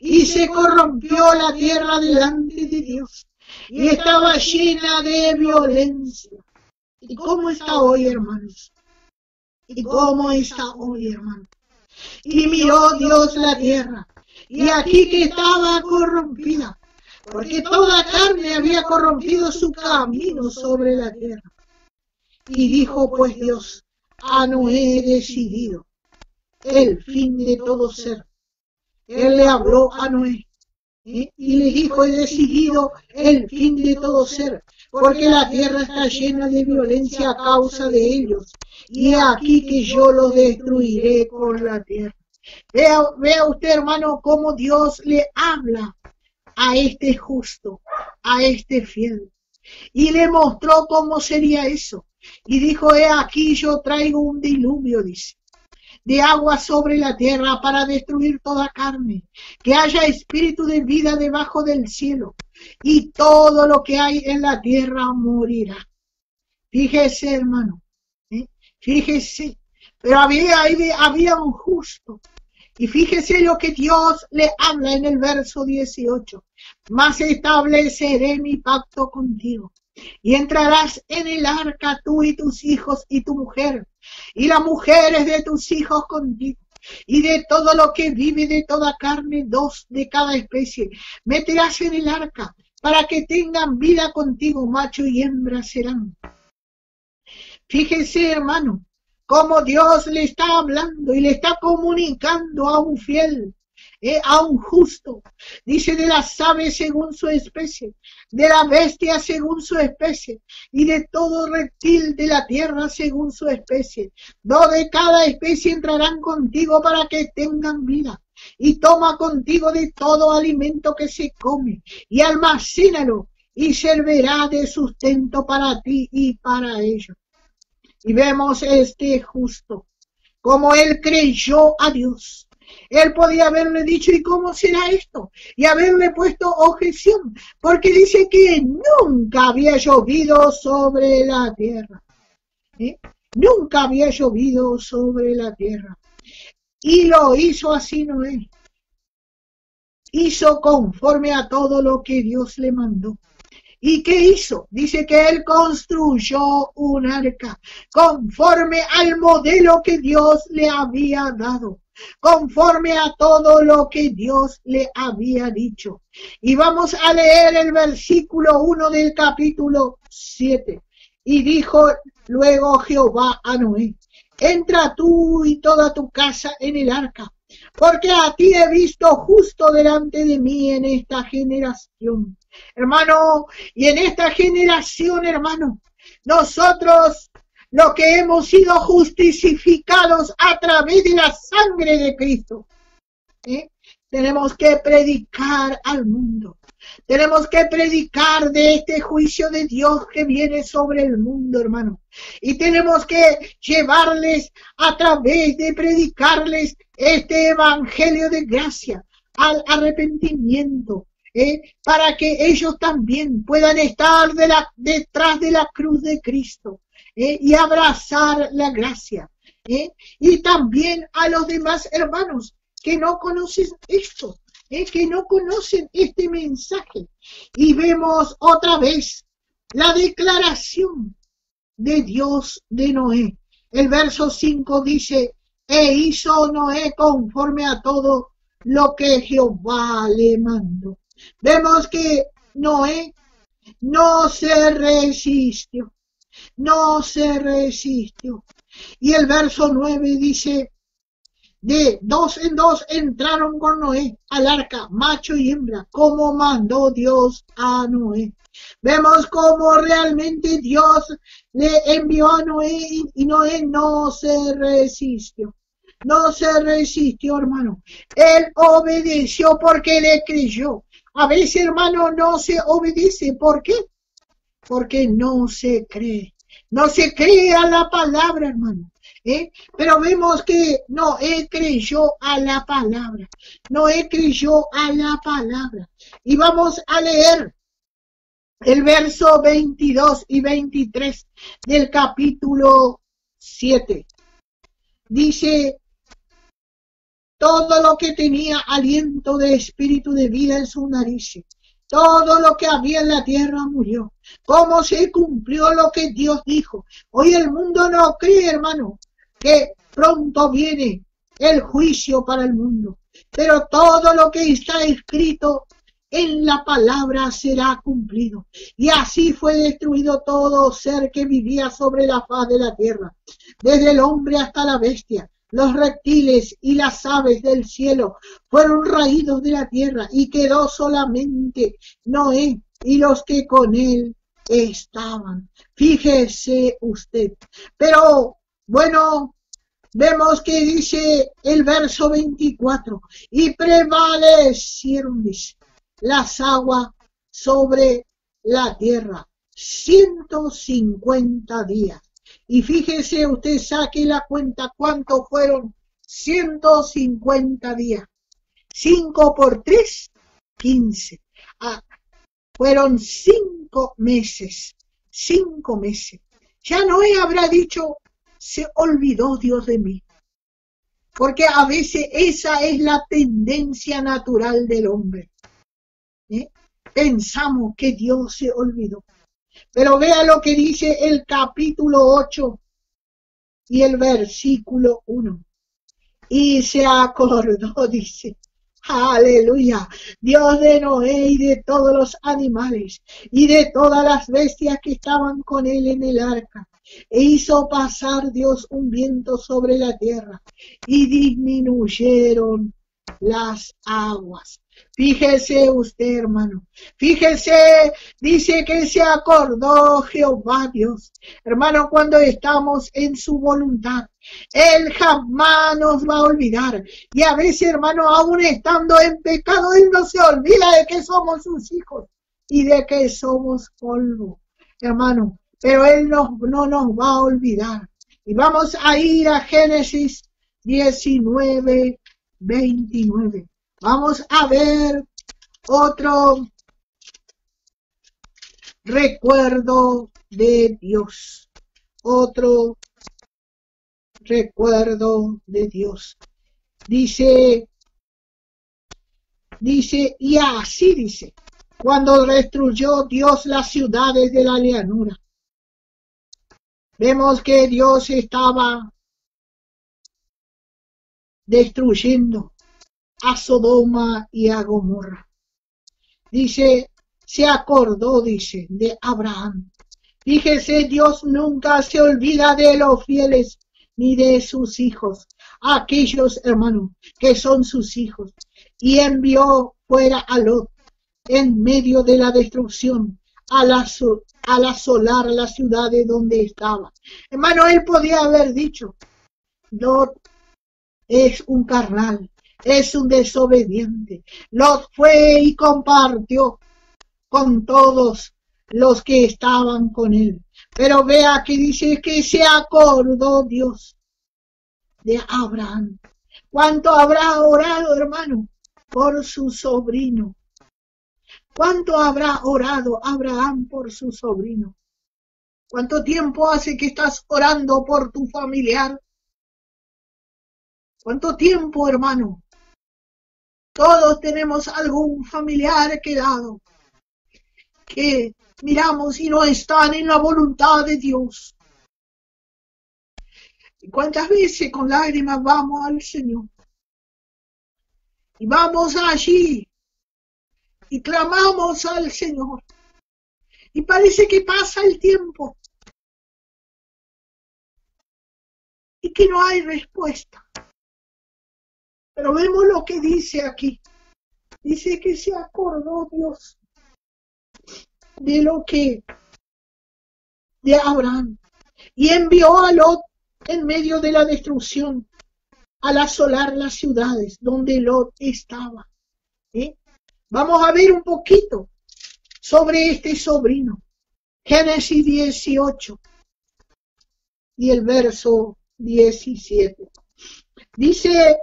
S7: Y se corrompió la tierra delante de Dios. Y estaba llena de violencia. ¿Y cómo está hoy, hermanos? ¿Y cómo está hoy, hermanos? Y miró Dios la tierra. Y aquí que estaba corrompida. Porque toda carne había corrompido su camino sobre la tierra. Y dijo pues Dios, a Noé decidido el fin de todo ser. Él le habló a Noé y le dijo, he decidido el fin de todo ser, porque la tierra está llena de violencia a causa de ellos, y aquí que yo los destruiré con la tierra. Vea usted, hermano, cómo Dios le habla a este justo, a este fiel, y le mostró cómo sería eso. Y dijo, he aquí yo traigo un diluvio, dice, de agua sobre la tierra para destruir toda carne, que haya espíritu de vida debajo del cielo, y todo lo que hay en la tierra morirá. Fíjese, hermano, fíjese, pero había un justo. Y fíjese lo que Dios le habla en el verso 18. Mas estableceré mi pacto contigo. Y entrarás en el arca tú y tus hijos y tu mujer, y las mujeres de tus hijos contigo. Y de todo lo que vive de toda carne, 2 de cada especie, meterás en el arca, para que tengan vida contigo, macho y hembra serán. Fíjese, hermano, cómo Dios le está hablando y le está comunicando a un fiel, a un justo. Dice, de las aves según su especie, de la bestia según su especie, y de todo reptil de la tierra según su especie. 2 de cada especie entrarán contigo para que tengan vida. Y toma contigo de todo alimento que se come, y almacénalo, y servirá de sustento para ti y para ellos. Y vemos justo, como él creyó a Dios. Él podía haberle dicho, ¿y cómo será esto? Y haberle puesto objeción, porque dice que nunca había llovido sobre la tierra. Nunca había llovido sobre la tierra. Y lo hizo así Noé. Hizo conforme a todo lo que Dios le mandó. ¿Y qué hizo? Dice que él construyó un arca conforme al modelo que Dios le había dado, conforme a todo lo que Dios le había dicho. Y vamos a leer el versículo 1 del capítulo 7. Y dijo luego Jehová a Noé, entra tú y toda tu casa en el arca, porque a ti he visto justo delante de mí en esta generación. Hermano, y en esta generación, hermano, nosotros los que hemos sido justificados a través de la sangre de Cristo, tenemos que predicar al mundo. Tenemos que predicar de este juicio de Dios que viene sobre el mundo, hermano. Y tenemos que llevarles a través de predicarles este evangelio de gracia al arrepentimiento, para que ellos también puedan estar detrás de la cruz de Cristo y abrazar la gracia. Y también a los demás hermanos que no conocen esto, que no conocen este mensaje. Y vemos otra vez la declaración de Dios de Noé. El verso 5 dice, e hizo Noé conforme a todo lo que Jehová le mandó. Vemos que Noé no se resistió, no se resistió. Y el verso 9 dice, de 2 en 2 entraron con Noé al arca, macho y hembra, como mandó Dios a Noé. Vemos cómo realmente Dios le envió a Noé y Noé no se resistió. No se resistió, hermano. Él obedeció porque le creyó. A veces, hermano, no se obedece. ¿Por qué? Porque no se cree. No se cree a la palabra, hermano. Pero vemos que Noé creyó a la palabra. Noé creyó a la palabra. Y vamos a leer el verso 22 y 23 del capítulo 7. Dice, todo lo que tenía aliento de espíritu de vida en sus narices, todo lo que había en la tierra murió. ¿Cómo se cumplió lo que Dios dijo? Hoy el mundo no cree, hermano, que pronto viene el juicio para el mundo. Pero todo lo que está escrito en la palabra será cumplido. Y así fue destruido todo ser que vivía sobre la faz de la tierra, desde el hombre hasta la bestia. Los reptiles y las aves del cielo fueron raídos de la tierra y quedó solamente Noé y los que con él estaban. Fíjese usted. Pero bueno, vemos que dice el verso 24, y prevalecieron, dice, las aguas sobre la tierra 150 días. Y fíjese, usted saque la cuenta cuánto fueron 150 días. 5 por 3, 15. Fueron 5 meses. 5 meses. Ya Noé habrá dicho, se olvidó Dios de mí. Porque a veces esa es la tendencia natural del hombre. Pensamos que Dios se olvidó. Pero vea lo que dice el capítulo 8 y el versículo 1. Y se acordó, dice, aleluya, Dios de Noé y de todos los animales y de todas las bestias que estaban con él en el arca. E hizo pasar Dios un viento sobre la tierra y disminuyeron las aguas. Fíjese usted, hermano, fíjese, dice que se acordó Jehová Dios. Hermano, cuando estamos en su voluntad, Él jamás nos va a olvidar. Y a veces, hermano, aún estando en pecado, Él no se olvida de que somos sus hijos y de que somos polvo, hermano. Pero Él no nos va a olvidar. Y vamos a ir a Génesis 19, 29. Vamos a ver otro recuerdo de Dios. Otro recuerdo de Dios. Dice, y así dice, cuando destruyó Dios las ciudades de la llanura. Vemos que Dios estaba destruyendo a Sodoma y a Gomorra. Dice, se acordó, dice, de Abraham. Fíjese, Dios nunca se olvida de los fieles ni de sus hijos, aquellos hermanos que son sus hijos. Y envió fuera a Lot en medio de la destrucción, al asolar las ciudades donde estaba. Hermano, él podía haber dicho, Lot es un carnal, es un desobediente. Lot fue y compartió con todos los que estaban con él. Pero vea que dice que se acordó Dios de Abraham. ¿Cuánto habrá orado, hermano, por su sobrino? ¿Cuánto habrá orado Abraham por su sobrino? ¿Cuánto tiempo hace que estás orando por tu familiar? ¿Cuánto tiempo, hermano? Todos tenemos algún familiar quedado que miramos y no están en la voluntad de Dios. ¿Y cuántas veces con lágrimas vamos al Señor? Y vamos allí y clamamos al Señor. Y parece que pasa el tiempo y que no hay respuesta. Pero vemos lo que dice aquí. Dice que se acordó Dios de Abraham. Y envió a Lot en medio de la destrucción al asolar las ciudades donde Lot estaba. Vamos a ver un poquito sobre este sobrino. Génesis 18 y el verso 17. Dice,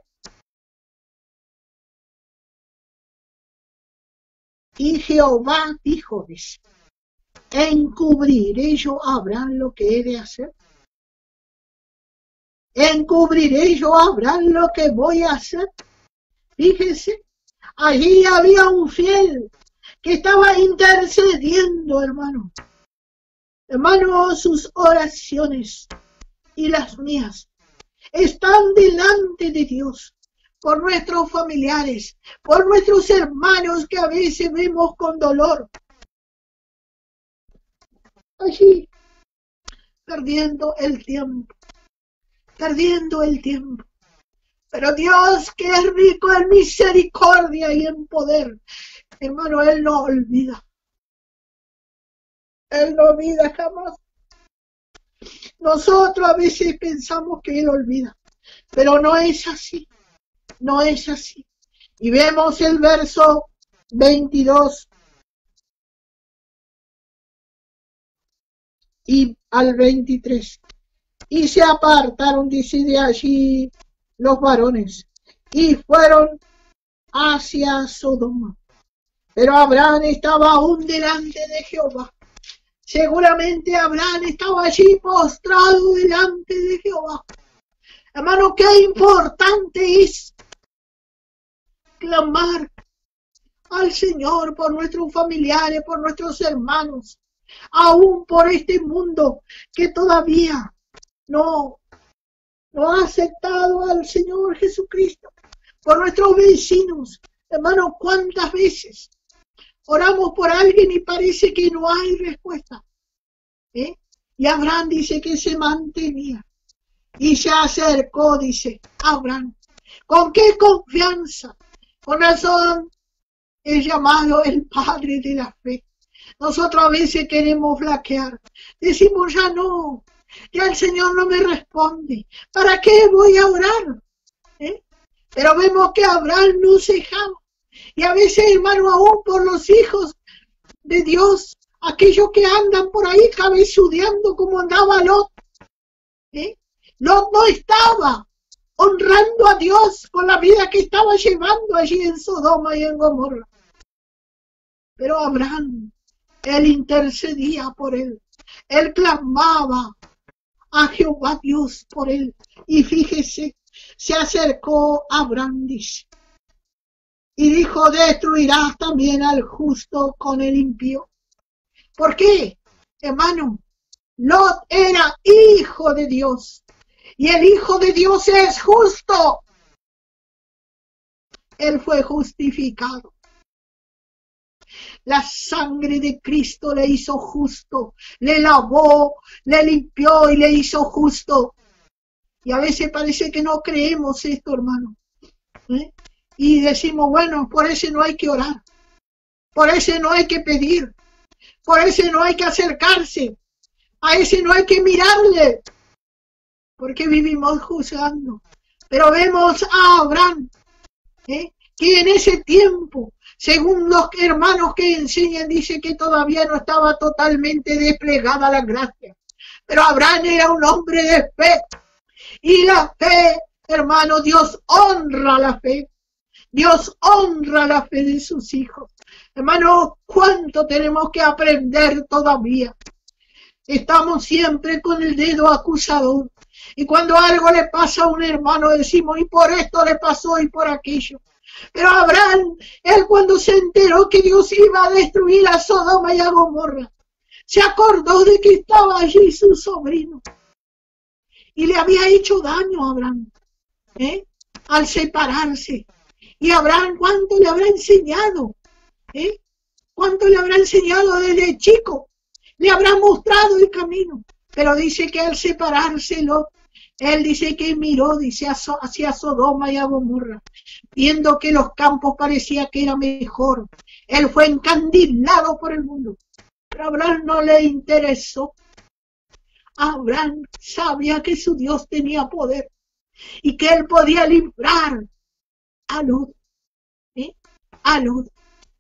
S7: y Jehová dijo, dice, ¿encubriré yo a Abraham lo que he de hacer? ¿Encubriré yo a Abraham lo que voy a hacer? Fíjense, allí había un fiel que estaba intercediendo, hermano. Hermano, sus oraciones y las mías están delante de Dios por nuestros familiares, por nuestros hermanos que a veces vemos con dolor. Allí, perdiendo el tiempo. Pero Dios, que es rico en misericordia y en poder, hermano, Él no olvida. Él no olvida jamás. Nosotros a veces pensamos que Él olvida, pero no es así. No es así. Y vemos el verso 22 y al 23. Y se apartaron, dice, de allí los varones y fueron hacia Sodoma. Pero Abraham estaba aún delante de Jehová. Seguramente Abraham estaba allí postrado delante de Jehová. Hermano, qué importante es clamar al Señor por nuestros familiares, por nuestros hermanos, aún por este mundo que todavía no ha aceptado al Señor Jesucristo, por nuestros vecinos. Hermano, ¿cuántas veces oramos por alguien y parece que no hay respuesta? Y Abraham dice que se mantenía y se acercó, dice Abraham. ¿Con qué confianza? Con razón es llamado el padre de la fe. Nosotros a veces queremos flaquear. Decimos, ya no, ya el Señor no me responde. ¿Para qué voy a orar? Pero vemos que Abraham no cejaba. Y a veces, hermano, aún por los hijos de Dios, aquellos que andan por ahí cabezudeando como andaba Lot. Lot no estaba honrando a Dios con la vida que estaba llevando allí en Sodoma y en Gomorra. Pero Abraham, él intercedía por él. Él clamaba a Jehová Dios por él. Y fíjese, se acercó Abraham, dice, y dijo, destruirás también al justo con el impío. ¿Por qué, hermano? Lot era hijo de Dios. Y el Hijo de Dios es justo. Él fue justificado. La sangre de Cristo le hizo justo. Le lavó, le limpió y le hizo justo. Y a veces parece que no creemos esto, hermano. Y decimos, bueno, por ese no hay que orar. Por ese no hay que pedir. Por ese no hay que acercarse. A ese no hay que mirarle. Porque vivimos juzgando. Pero vemos a Abraham, que en ese tiempo, según los hermanos que enseñan, dice que todavía no estaba totalmente desplegada la gracia. Pero Abraham era un hombre de fe. Y la fe, hermano, Dios honra la fe. Dios honra la fe de sus hijos. Hermano, ¿cuánto tenemos que aprender todavía? Estamos siempre con el dedo acusador. Y cuando algo le pasa a un hermano decimos, y por esto le pasó y por aquello. Pero Abraham, él cuando se enteró que Dios iba a destruir a Sodoma y a Gomorra, se acordó de que estaba allí su sobrino. Y le había hecho daño a Abraham, al separarse. Y Abraham, ¿cuánto le habrá enseñado? ¿Cuánto le habrá enseñado desde chico? Le habrá mostrado el camino. Pero dice que al separarse él dice que miró, dice, hacia Sodoma y a Gomorra, viendo que los campos parecía que era mejor. Él fue encandilado por el mundo. Pero a Abraham no le interesó. Abraham sabía que su Dios tenía poder y que él podía librar a Lot, a Lot,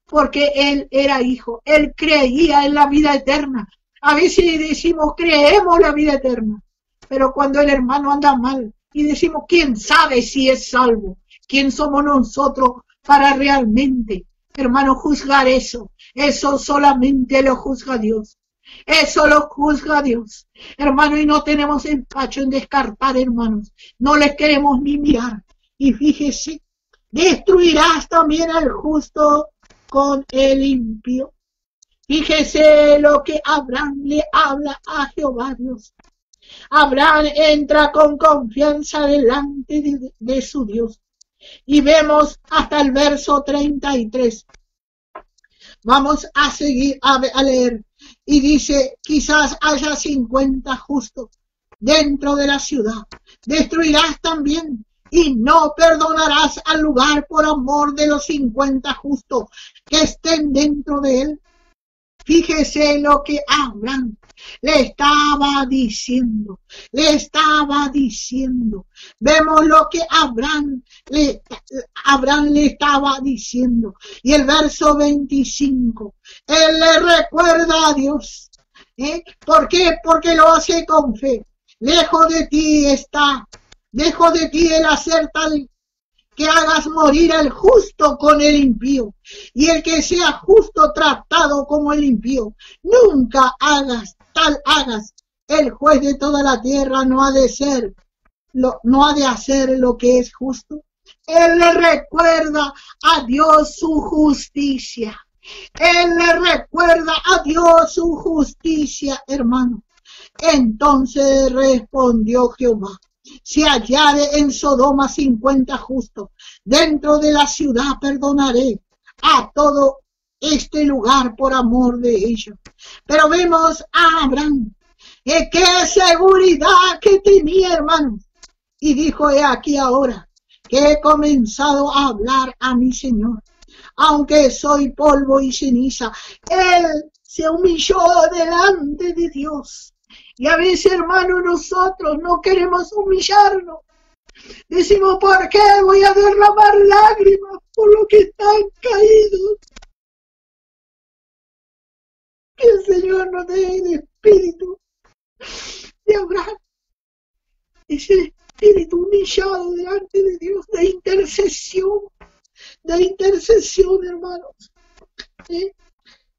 S7: porque él era hijo. Él creía en la vida eterna. A veces decimos, creemos la vida eterna, pero cuando el hermano anda mal y decimos, ¿quién sabe si es salvo? ¿Quién somos nosotros para realmente, hermano, juzgar eso? Eso solamente lo juzga Dios. Eso lo juzga Dios, hermano, y no tenemos empacho en descartar, hermanos. No les queremos ni mirar. Y fíjese, destruirás también al justo con el impío. Fíjese lo que Abraham le habla a Jehová Dios. Abraham entra con confianza delante de su Dios. Y vemos hasta el verso 33. Vamos a seguir a leer. Y dice, quizás haya 50 justos dentro de la ciudad. Destruirás también y no perdonarás al lugar por amor de los 50 justos que estén dentro de él. Fíjese lo que Abraham le estaba diciendo. Vemos lo que Abraham le estaba diciendo. Y el verso 25, él le recuerda a Dios. ¿Por qué? Porque lo hace con fe. Lejos de ti está, lejos de ti el hacer tal que hagas morir al justo con el impío, y el que sea justo tratado como el impío. Nunca hagas, el juez de toda la tierra no ha de hacer lo que es justo. Él le recuerda a Dios su justicia. Él le recuerda a Dios su justicia, hermano. Entonces respondió Jehová: si hallare en Sodoma 50 justos, dentro de la ciudad perdonaré a todo este lugar por amor de ellos. Pero vemos a Abraham, qué seguridad que tenía, hermano. Y dijo: he aquí ahora que he comenzado a hablar a mi Señor, aunque soy polvo y ceniza. Él se humilló delante de Dios. Y a veces, hermano, nosotros no queremos humillarnos. Decimos: ¿por qué voy a derramar lágrimas por lo que están caídos? Que el Señor nos dé el espíritu de Abraham, ese espíritu humillado delante de Dios, de intercesión, hermanos.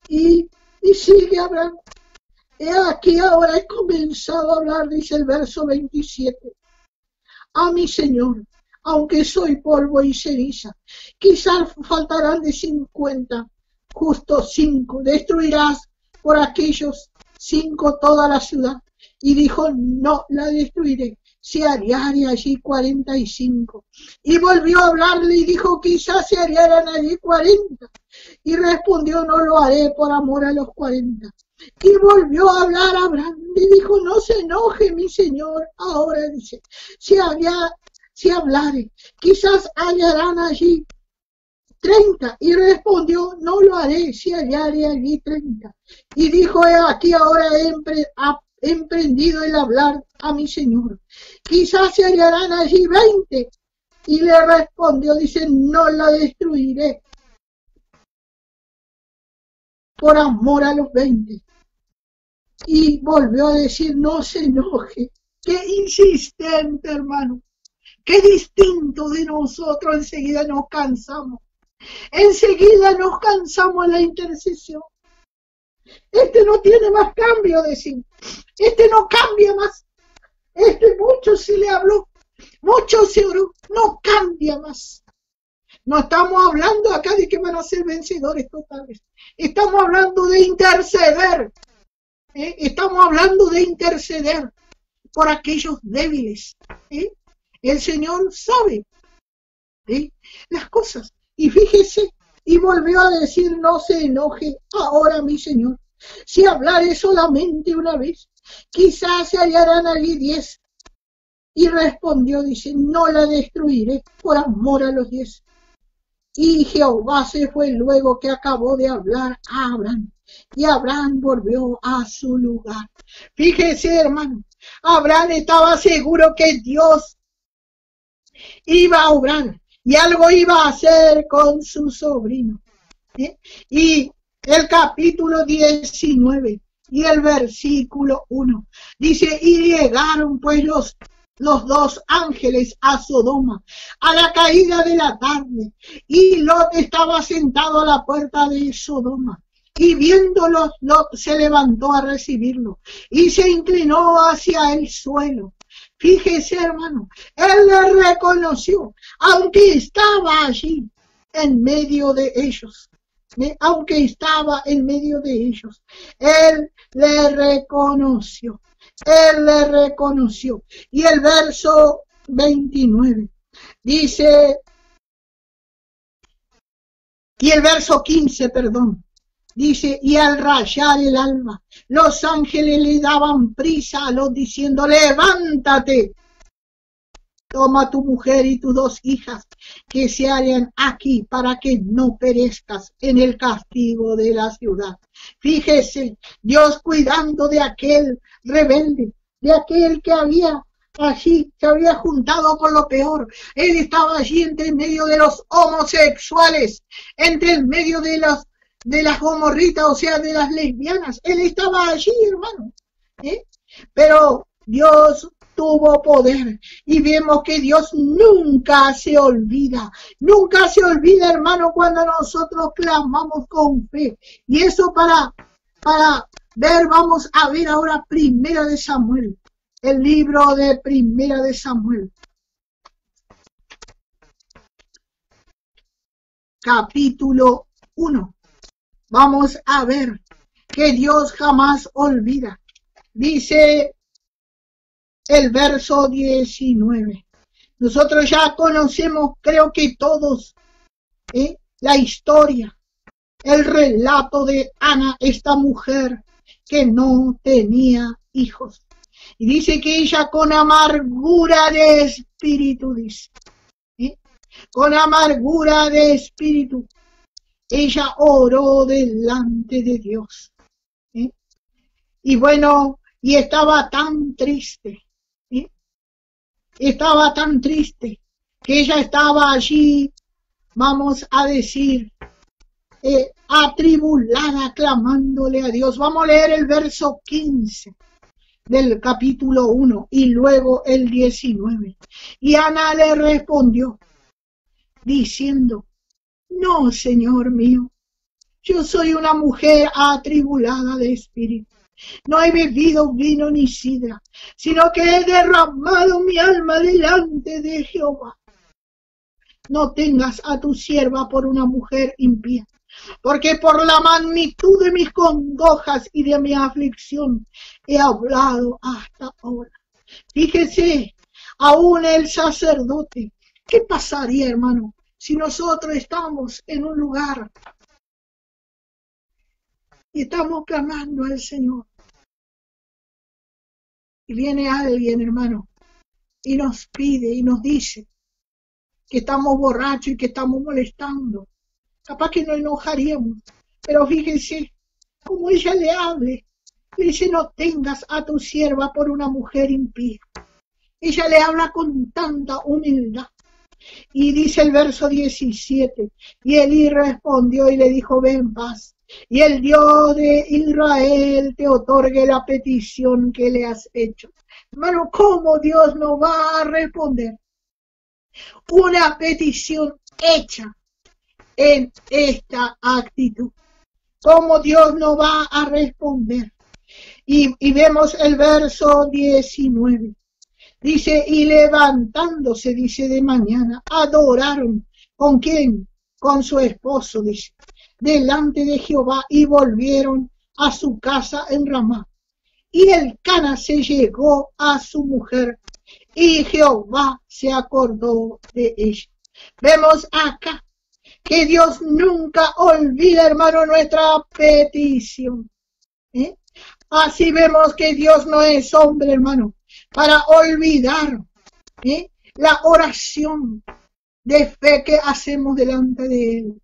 S7: Y sigue Abraham: he aquí ahora he comenzado a hablar, dice el verso 27, a mi Señor, aunque soy polvo y ceniza. Quizás faltarán de 50, justo 5. Destruirás por aquellos 5 toda la ciudad. Y dijo: no la destruiré, se hallare allí 45. Y volvió a hablarle y dijo: quizás se hallaran allí 40. Y respondió: no lo haré por amor a los 40. Y volvió a hablar a Abraham y dijo: no se enoje mi Señor. Ahora dice: si hablare, quizás hallarán allí 30. Y respondió: no lo haré, si hallare allí 30. Y dijo: he aquí ahora he emprendido el hablar a mi Señor. Quizás se hallarán allí 20. Y le respondió, dice: no la destruiré por amor a los 20. Y volvió a decir: no se enoje. Qué insistente, hermano. Qué distinto de nosotros. Enseguida nos cansamos. Enseguida nos cansamos en la intercesión. Este no tiene más cambio, decimos. Este no cambia más. Este mucho se le habló, mucho se oró, no cambia más. No estamos hablando acá de que van a ser vencedores totales. Estamos hablando de interceder. Estamos hablando de interceder por aquellos débiles. El Señor sabe las cosas. Y fíjese, y volvió a decir: no se enoje ahora mi Señor. Si hablare solamente una vez, quizás se hallarán allí 10. Y respondió, dice: no la destruiré por amor a los 10. Y Jehová se fue luego que acabó de hablar a Abraham. Y Abraham volvió a su lugar. Fíjese, hermano, Abraham estaba seguro que Dios iba a obrar y algo iba a hacer con su sobrino. Y el capítulo 19 y el versículo 1 dice: y llegaron pues los 2 ángeles a Sodoma a la caída de la tarde, y Lot estaba sentado a la puerta de Sodoma. Y viéndolo, Lot se levantó a recibirlo y se inclinó hacia el suelo. Fíjese, hermano, él le reconoció, aunque estaba allí en medio de ellos. Aunque estaba en medio de ellos, él le reconoció. Él le reconoció. Y el verso 29 dice, y el verso 15, perdón. Dice: y al rayar el alba, los ángeles le daban prisa a Lot diciendo: levántate, toma tu mujer y tus 2 hijas que se hallan aquí para que no perezcas en el castigo de la ciudad. Fíjese, Dios cuidando de aquel rebelde, de aquel que había allí, se había juntado con lo peor. Él estaba allí entre medio de los homosexuales, entre el medio de las gomorritas, o sea, de las lesbianas. Él estaba allí, hermano. Pero Dios tuvo poder y vemos que Dios nunca se olvida, hermano, cuando nosotros clamamos con fe. Y eso para ver, vamos a ver ahora Primera de Samuel, el libro de Primera de Samuel, capítulo 1. Vamos a ver que Dios jamás olvida. Dice el verso 19. Nosotros ya conocemos, creo que todos, la historia, el relato de Ana, esta mujer que no tenía hijos. Y dice que ella con amargura de espíritu, dice, con amargura de espíritu, ella oró delante de Dios. Y bueno, y estaba tan triste, estaba tan triste, que ella estaba allí, vamos a decir, atribulada, clamándole a Dios. Vamos a leer el verso 15 del capítulo 1 y luego el 19. Y Ana le respondió, diciendo, no, Señor mío, yo soy una mujer atribulada de espíritu. No he bebido vino ni sidra, sino que he derramado mi alma delante de Jehová. No tengas a tu sierva por una mujer impía, porque por la magnitud de mis congojas y de mi aflicción he hablado hasta ahora. Fíjese, aún el sacerdote, ¿qué pasaría, hermano, si nosotros estamos en un lugar y estamos clamando al Señor? Y viene alguien, hermano, y nos pide y nos dice que estamos borrachos y que estamos molestando. Capaz que nos enojaríamos, pero fíjese, como ella le hable, le dice, no tengas a tu sierva por una mujer impía. Ella le habla con tanta humildad. Y dice el verso 17, y Elí respondió y le dijo, ven en paz, y el Dios de Israel te otorgue la petición que le has hecho. Hermano, ¿cómo Dios nos va a responder una petición hecha en esta actitud? ¿Cómo Dios nos va a responder? Y vemos el verso 19. Dice, y levantándose, dice, de mañana, adoraron. ¿Con quién? Con su esposo, dice, delante de Jehová, y volvieron a su casa en Ramá. Y Elcana se llegó a su mujer, y Jehová se acordó de ella. Vemos acá que Dios nunca olvida, hermano, nuestra petición. Así vemos que Dios no es hombre, hermano, para olvidar la oración de fe que hacemos delante de Él.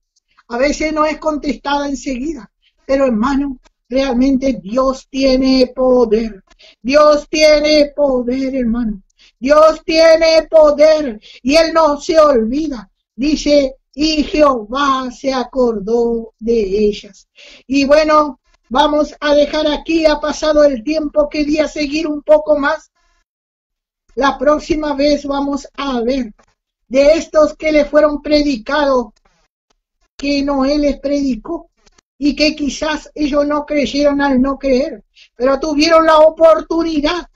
S7: A veces no es contestada enseguida, pero hermano, realmente Dios tiene poder. Dios tiene poder, hermano. Dios tiene poder y Él no se olvida. Dice, y Jehová se acordó de ellas. Y bueno, vamos a dejar aquí, ha pasado el tiempo, quería seguir un poco más. La próxima vez vamos a ver de estos que le fueron predicados, que Noé les predicó y que quizás ellos no creyeron al no creer, pero tuvieron la oportunidad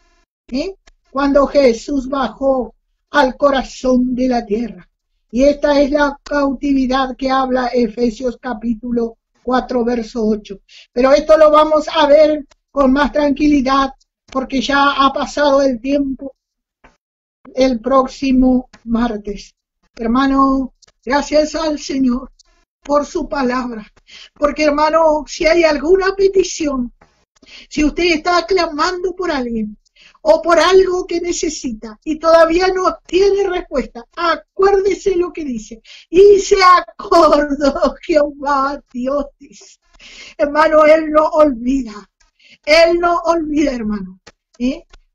S7: cuando Jesús bajó al corazón de la tierra. Y esta es la cautividad que habla Efesios capítulo 4, verso 8. Pero esto lo vamos a ver con más tranquilidad porque ya ha pasado el tiempo. El próximo martes. Hermano, gracias al Señor por su palabra. Porque, hermano, si hay alguna petición, si usted está clamando por alguien o por algo que necesita y todavía no tiene respuesta, acuérdese lo que dice. Y se acordó Jehová Dios. Hermano, Él no olvida. Él no olvida, hermano.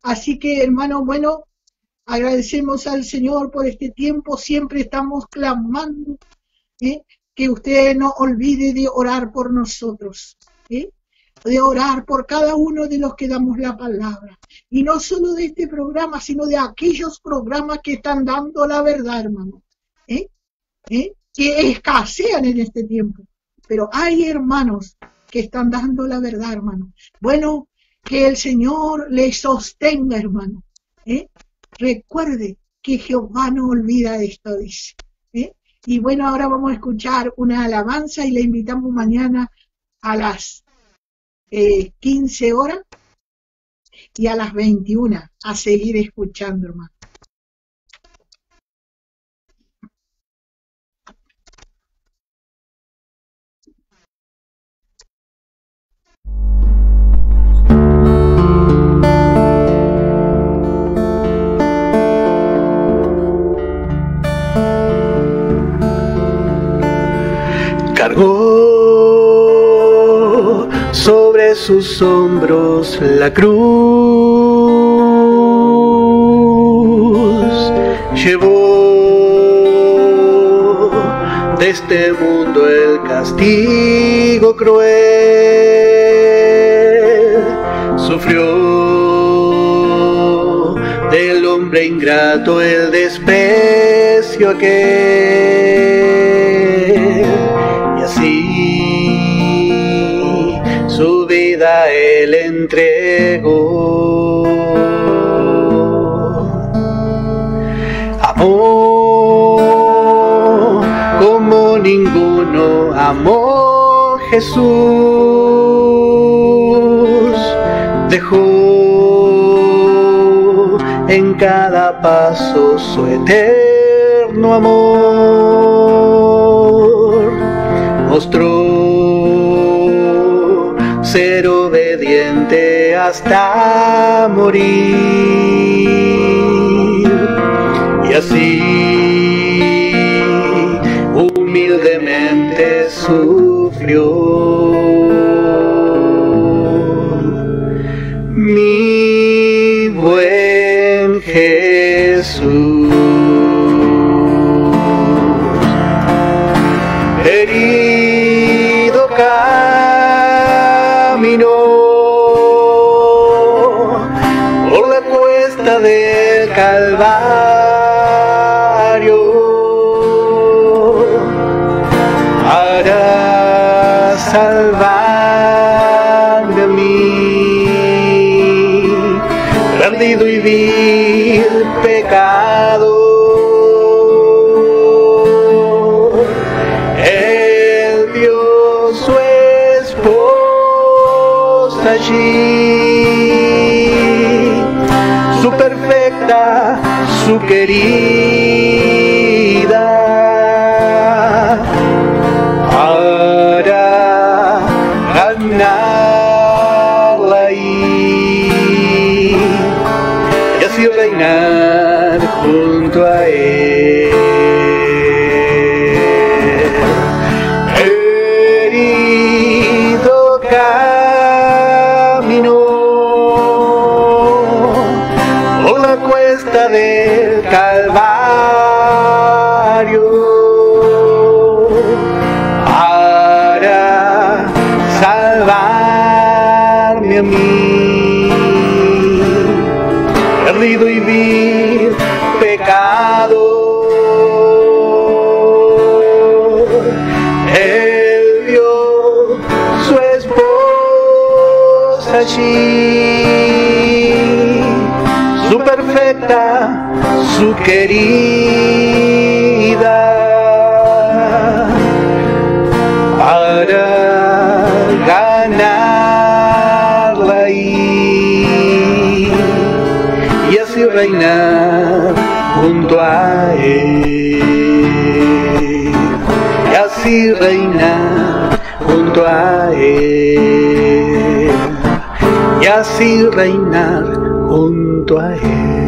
S7: Así que, hermano, bueno, agradecemos al Señor por este tiempo, siempre estamos clamando que usted no olvide de orar por nosotros. de orar por cada uno de los que damos la palabra. Y no solo de este programa, sino de aquellos programas que están dando la verdad, hermano. Que escasean en este tiempo. Pero hay hermanos que están dando la verdad, hermano. Bueno, que el Señor les sostenga, hermano. Recuerde que Jehová no olvida esto, dice. Y bueno, ahora vamos a escuchar una alabanza y le invitamos mañana a las 15 horas y a las 21 a seguir escuchando, hermano.
S8: Cargó sobre sus hombros la cruz, llevó de este mundo el castigo cruel, sufrió del hombre ingrato el desprecio aquel. Así su vida él entregó. Amó como ninguno amó Jesús. Dejó en cada paso su eterno amor. Mostró ser obediente hasta morir, y así humildemente sufrió. Mi buen Jesús, herido caminó por la cuesta del Calvario para salvarme a mí, perdido y vil pecado. Allí, su perfecta, su querida, para ganarla ahí y así reinar junto a él. Herido por la cuesta del Calvario para salvarme a mí, perdido y vil pecado. Él vio su esposa allí, su perfecta, su querida, para ganarla ahí y así reinar junto a él, y así reinar junto a él, y así reinar junto a él.